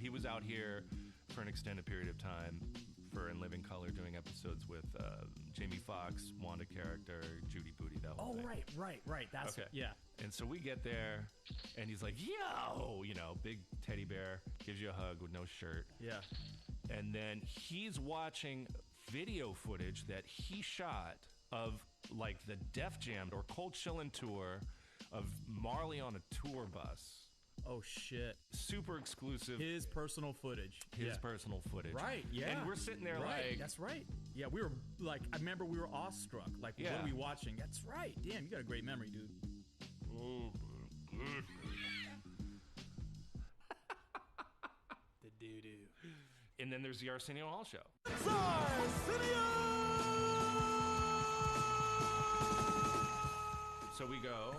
he was out here for an extended period of time for In Living Color, doing episodes with Jamie Foxx, Wanda character, Judy Booty. That whole thing.
Right. That's
okay.
Yeah.
And so we get there, and he's like, "Yo," big teddy bear, gives you a hug with no shirt.
Yeah.
And then he's watching video footage that he shot of like the Def Jam or Cold Chillin' tour of Marley on a tour bus.
Oh shit!
Super exclusive.
His personal footage.
Personal footage.
Right. Yeah.
And we're sitting there
right.
like,
that's right. Yeah, we were like, I remember we were awestruck. Like, what are we watching? That's right. Damn, you got a great memory, dude.
Oh, good.
The doo-doo.
And then there's the Arsenio Hall show. So we go.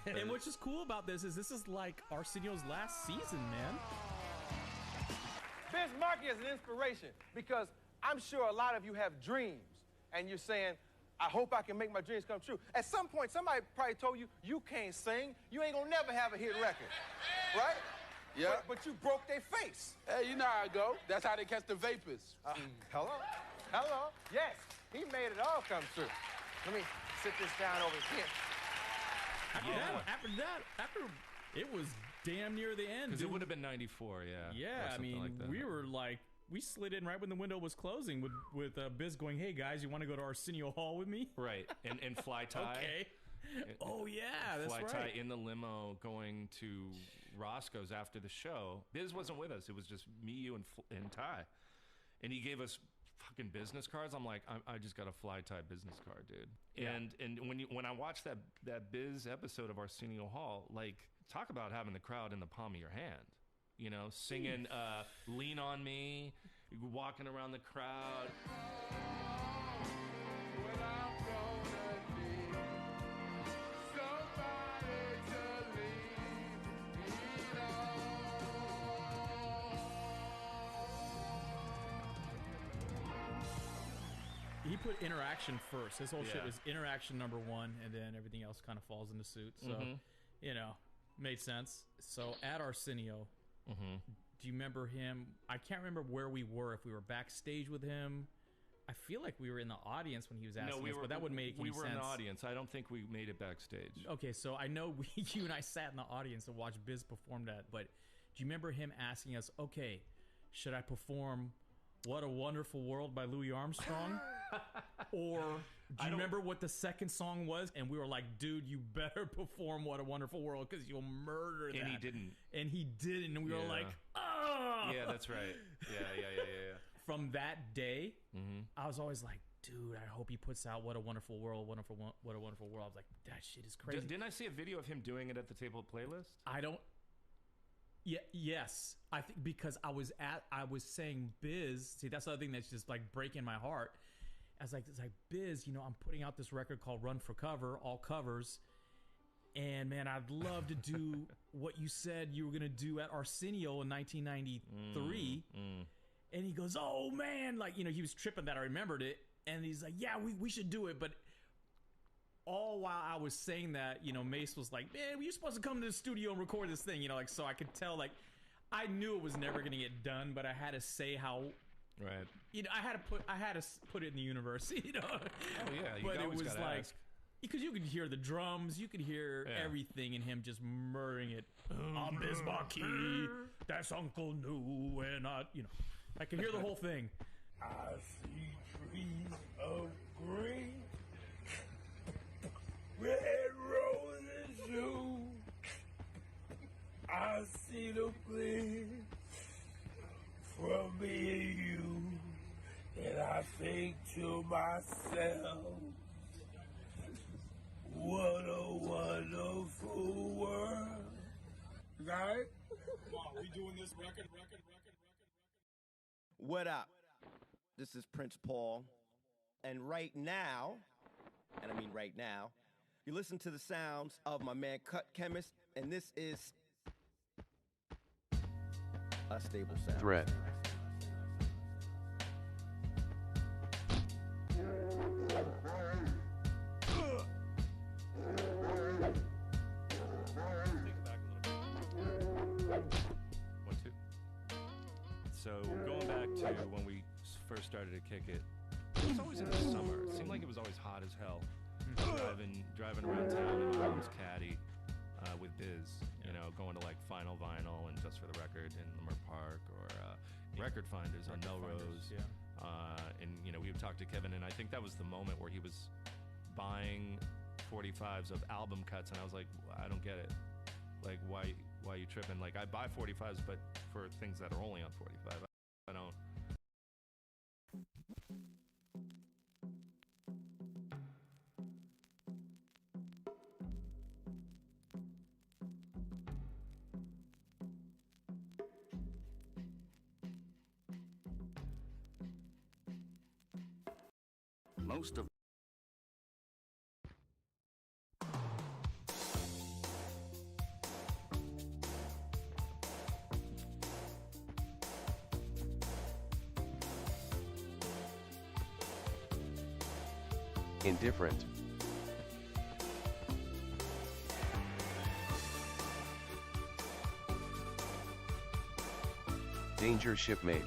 And what's just cool about this is like Arsenio's last season, man.
Biz Markie is an inspiration because I'm sure a lot of you have dreams and you're saying, I hope I can make my dreams come true. At some point, somebody probably told you, you can't sing, you ain't gonna never have a hit record, right?
Yeah.
But you broke their face.
Hey, you know how I go. That's how they catch the vapors.
Hello? Yes, he made it all come true. Let me sit this down over here.
After it was damn near the end.
Because it would have been 94, yeah.
Yeah, I mean,
like that.
we were like, we slid in right when the window was closing with Biz going, "Hey guys, you want to go to Arsenio Hall with me?"
Right, and fly tie.
Okay. Oh yeah, that's
fly
right.
tie in the limo going to Roscoe's after the show. Biz wasn't with us. It was just me, you, and Ty. And he gave us fucking business cards. I'm like, I just got a fly tie business card, dude.
Yeah.
And when I watched that Biz episode of Arsenio Hall, like, talk about having the crowd in the palm of your hand. Singing "Lean on Me," walking around the crowd.
He put interaction first. His whole shit
Yeah.
was interaction number one, and then everything else kind of falls into suit. So, made sense. So at Arsenio, do you remember him? I can't remember where we were, if we were backstage with him. I feel like we were in the audience when he was asking us, but that wouldn't make any sense.
We were in the audience. I don't think we made it backstage.
Okay, so I know you and I sat in the audience and watched Biz perform that, but do you remember him asking us, okay, should I perform What a Wonderful World by Louis Armstrong? Or do you remember what the second song was? And we were like, dude, you better perform What a Wonderful World because you'll murder that.
And he didn't.
And he didn't. And we were like, oh!
Yeah, that's right. Yeah.
From that day, I was always like, dude, I hope he puts out What a Wonderful World, What a Wonderful World. I was like, that shit is crazy.
Didn't I see a video of him doing it at the Table Playlist?
I don't. Yeah. Yes. I think because I was saying, Biz. See, that's the other thing that's just like breaking my heart. It's like Biz. I'm putting out this record called Run for Cover, all covers. And man, I'd love to do what you said you were gonna do at Arsenio in 1993. And he goes, oh man, like he was tripping that I remembered it. And he's like, yeah, we should do it. But all while I was saying that, Mace was like, man, you're supposed to come to the studio and record this thing, like, so I could tell, like, I knew it was never going to get done, but I had to say how,
right.
I had to put it in the universe,
Oh yeah,
but it was like, because you could hear the drums, you could hear everything in him just murdering it. I'm Biz Marquis, that's Uncle New, and I could hear the whole thing.
I see trees of green, red roses too. I see the gleam from me and you, and I think to myself, what a wonderful world. Right?
Come on, we doing this record.
What up? This is Prince Paul, and right now, and I mean right now, you listen to the sounds of my man Cut Chemist, and this is a stable sound.
Threat.
So going back to when we first started to kick it, it was always in the summer. It seemed like it was always hot as hell. Driving around town in my mom's caddy with Biz, going to like Final Vinyl and Just for the Record in Lamar Park or Record Finders on Melrose. And we would talk to Kevin, and I think that was the moment where he was buying 45s of album cuts, and I was like, I don't get it. Like, why are you tripping? Like, I buy 45s, but for things that are only on 45, I don't.
Most of
Indifferent. Danger shipmate.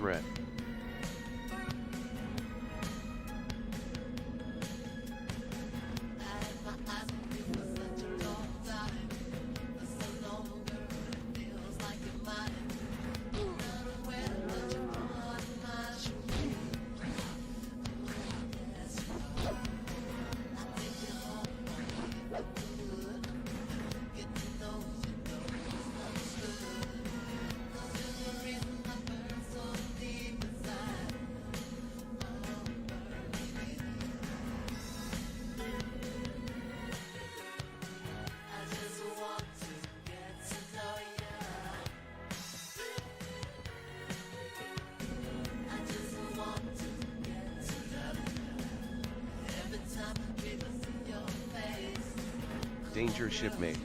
threat. Danger shipmate.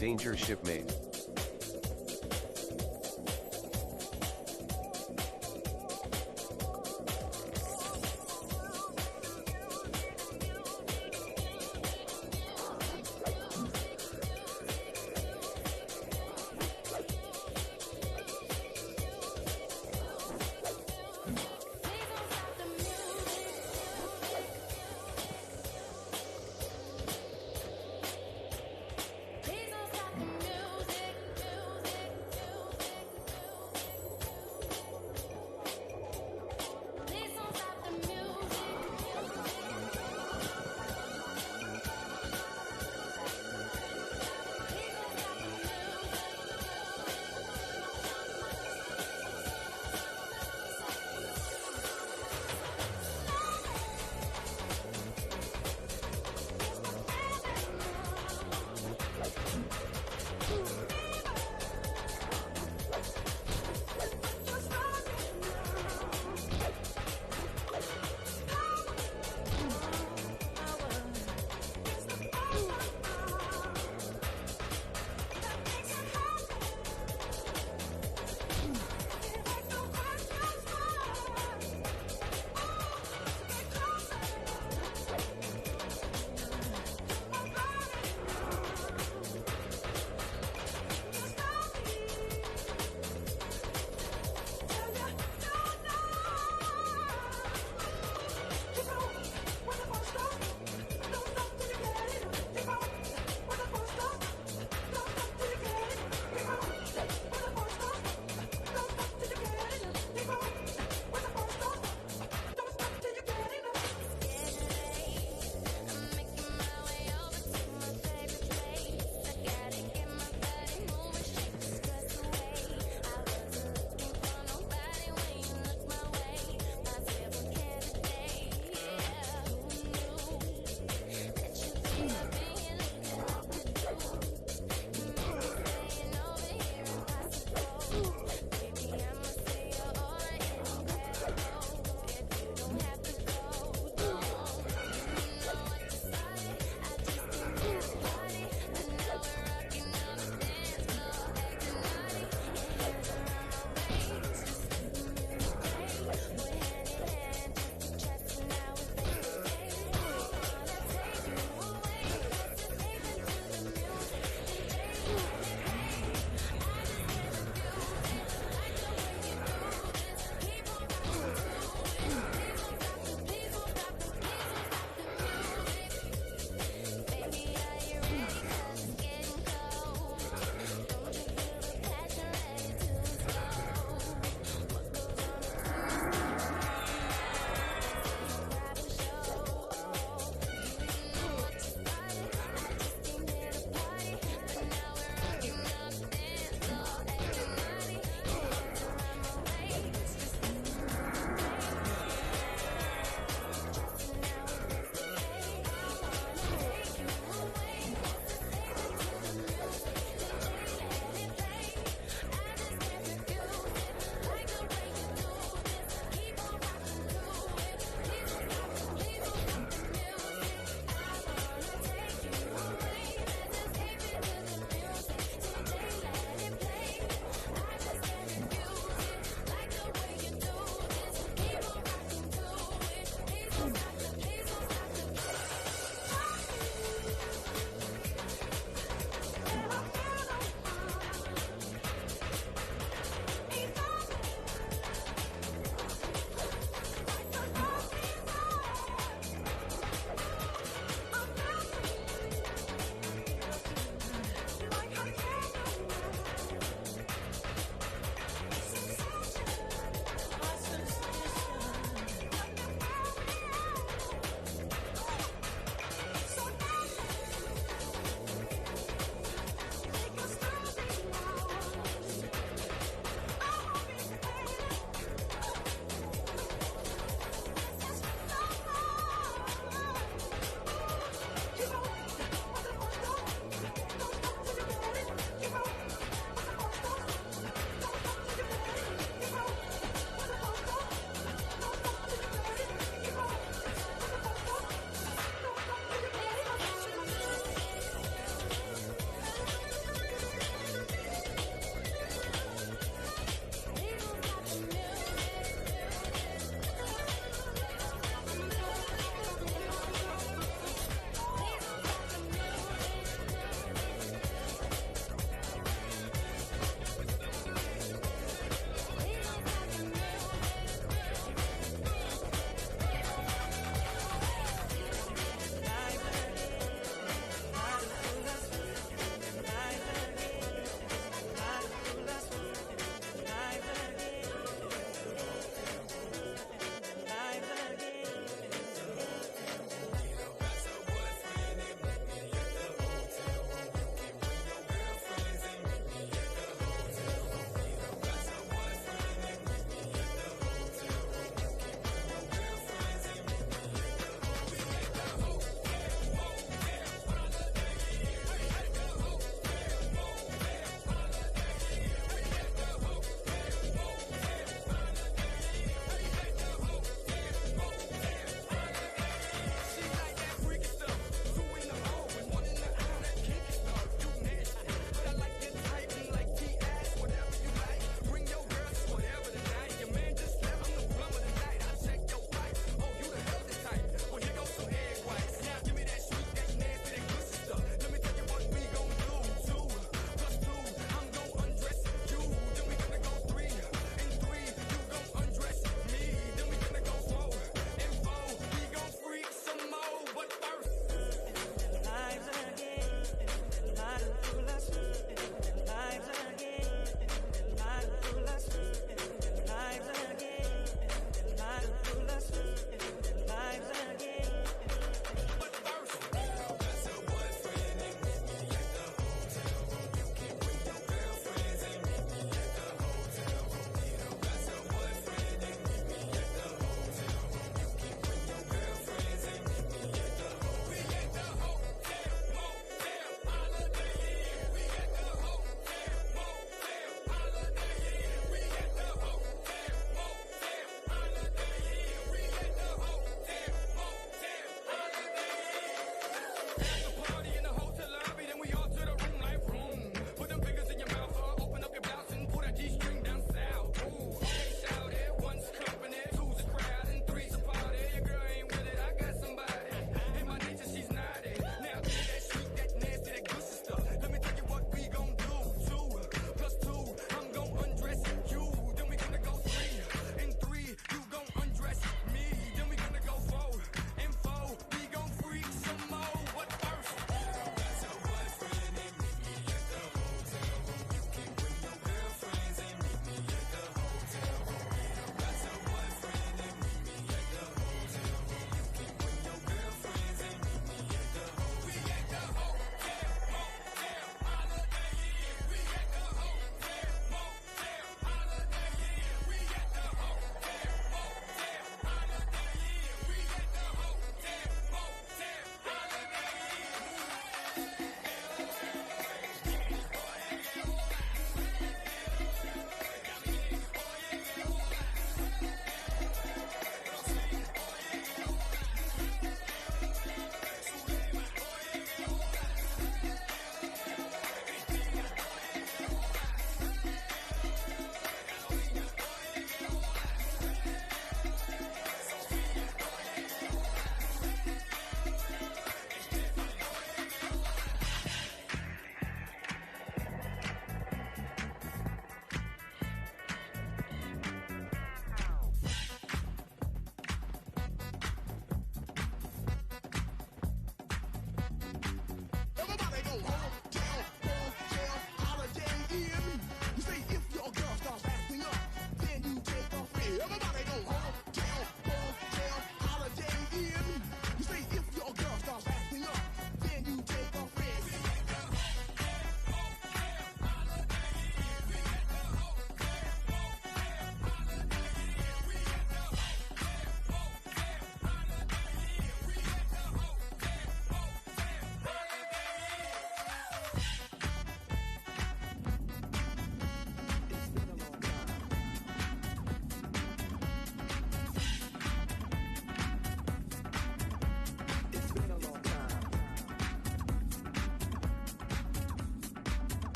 Danger shipmate.
Please don't stop the music.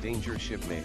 Danger Shipmate.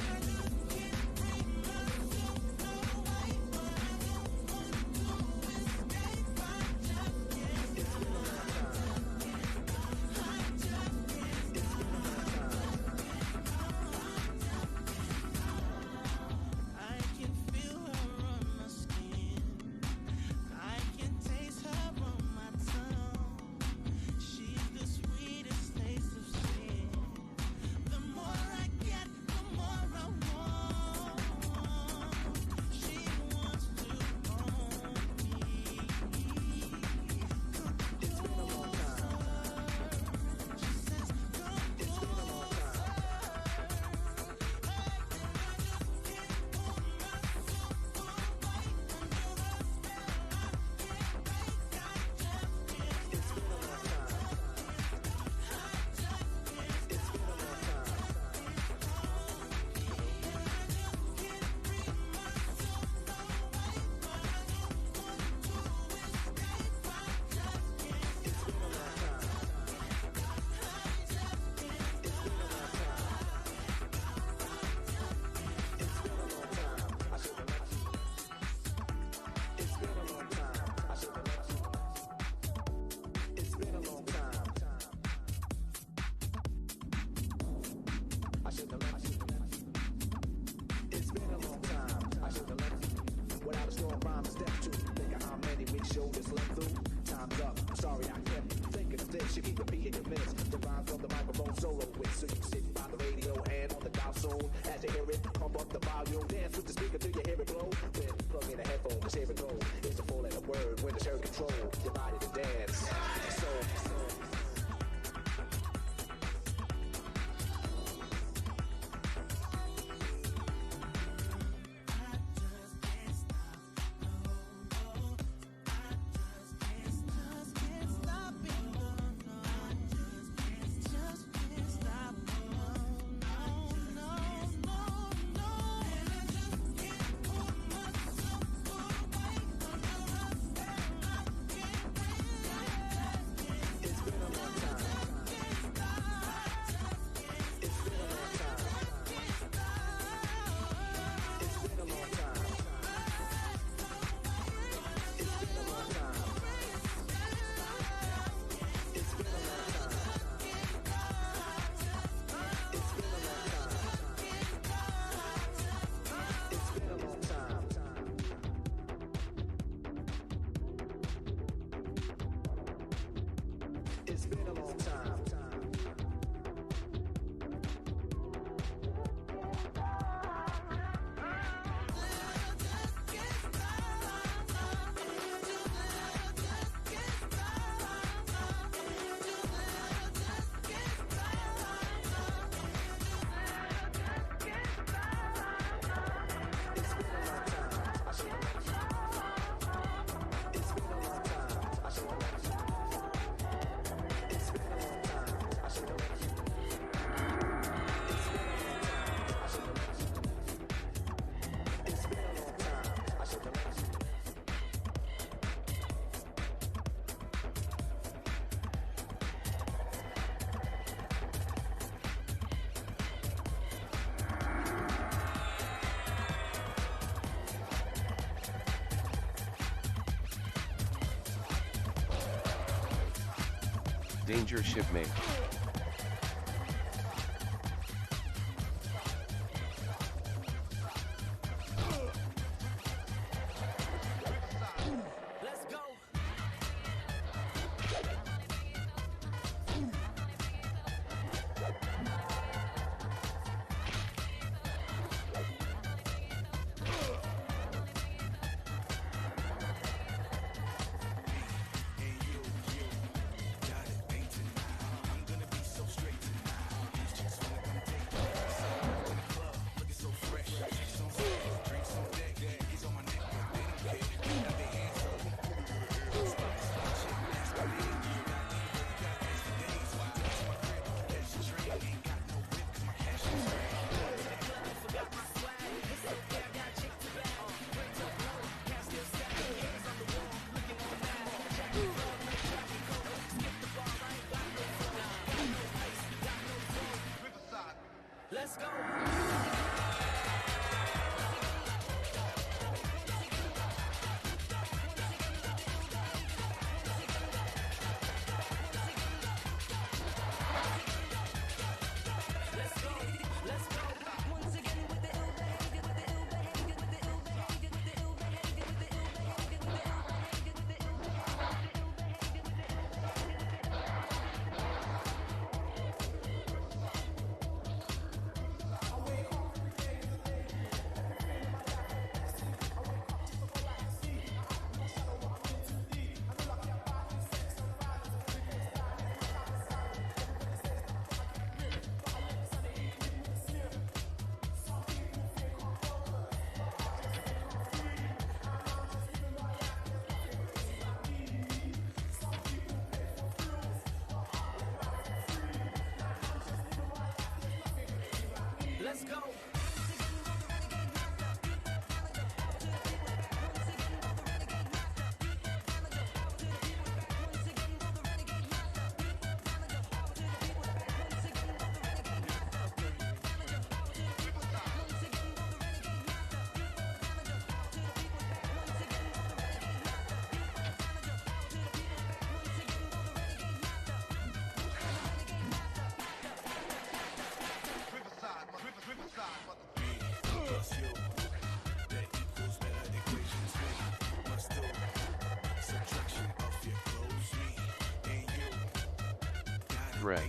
Danger Shipmate.
Got it, ain't it? I'm gonna be
let's go.
Red.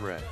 Red.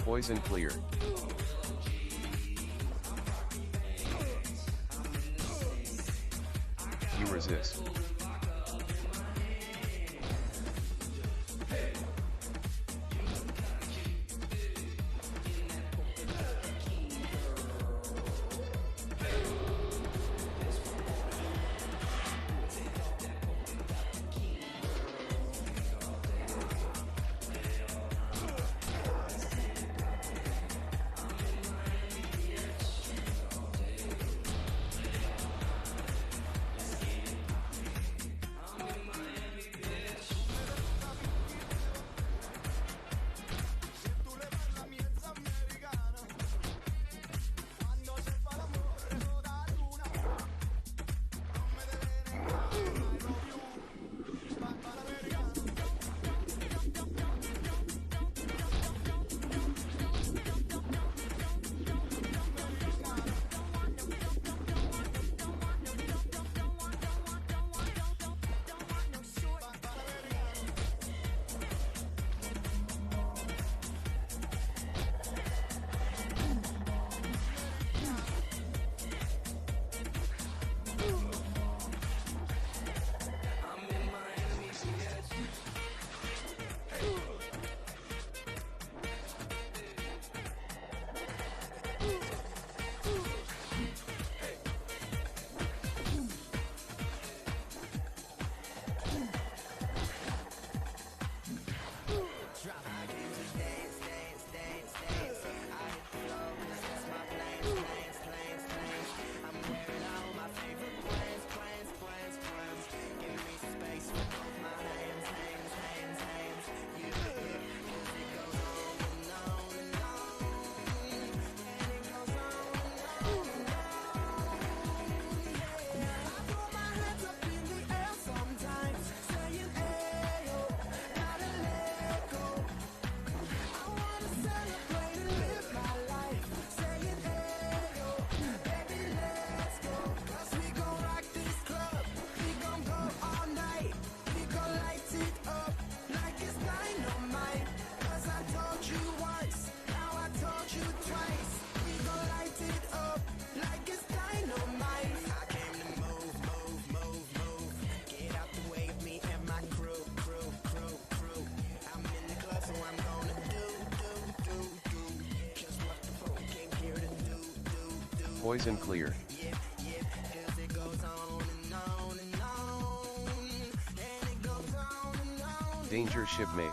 Poison clear. You resist. Poison clear. Danger shipmate.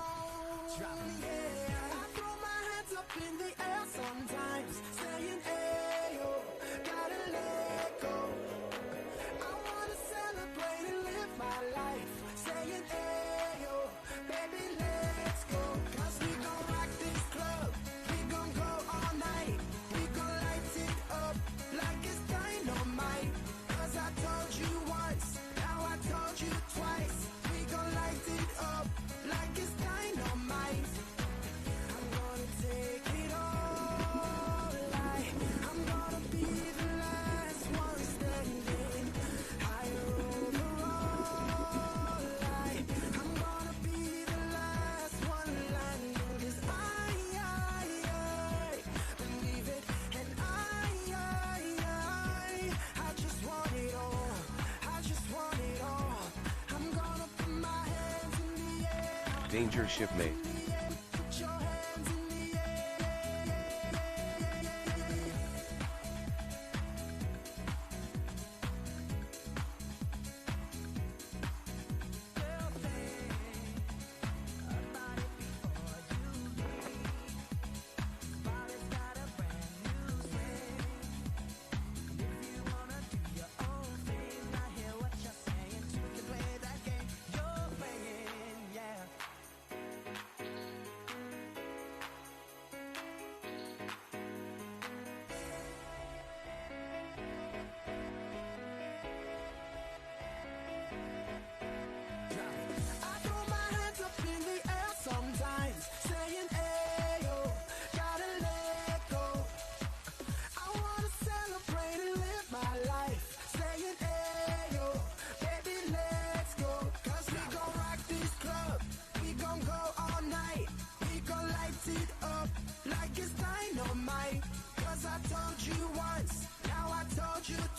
Danger shipmate.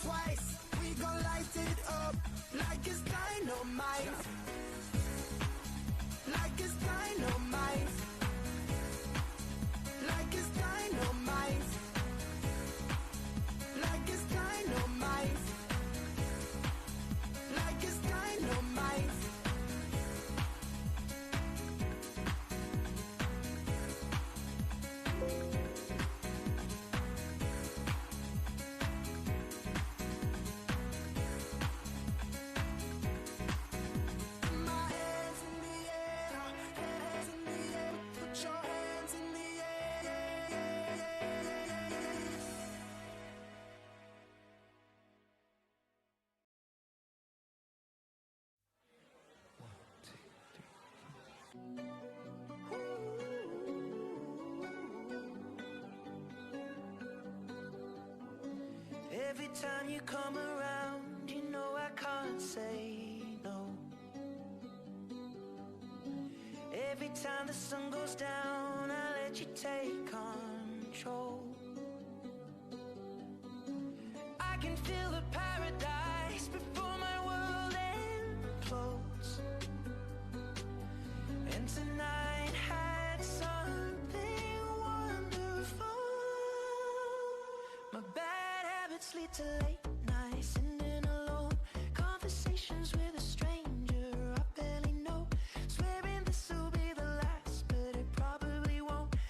twice. We gon' light it up like it's dynamite. Like it's dynamite. Like it's dynamite. Like it's dynamite. Like it's dynamite.
Every time you come around, you know I can't say no. Every time the sun goes down, I let you take control. I can feel the paradise before my world implodes. And tonight had something wonderful. My bad habits lead to late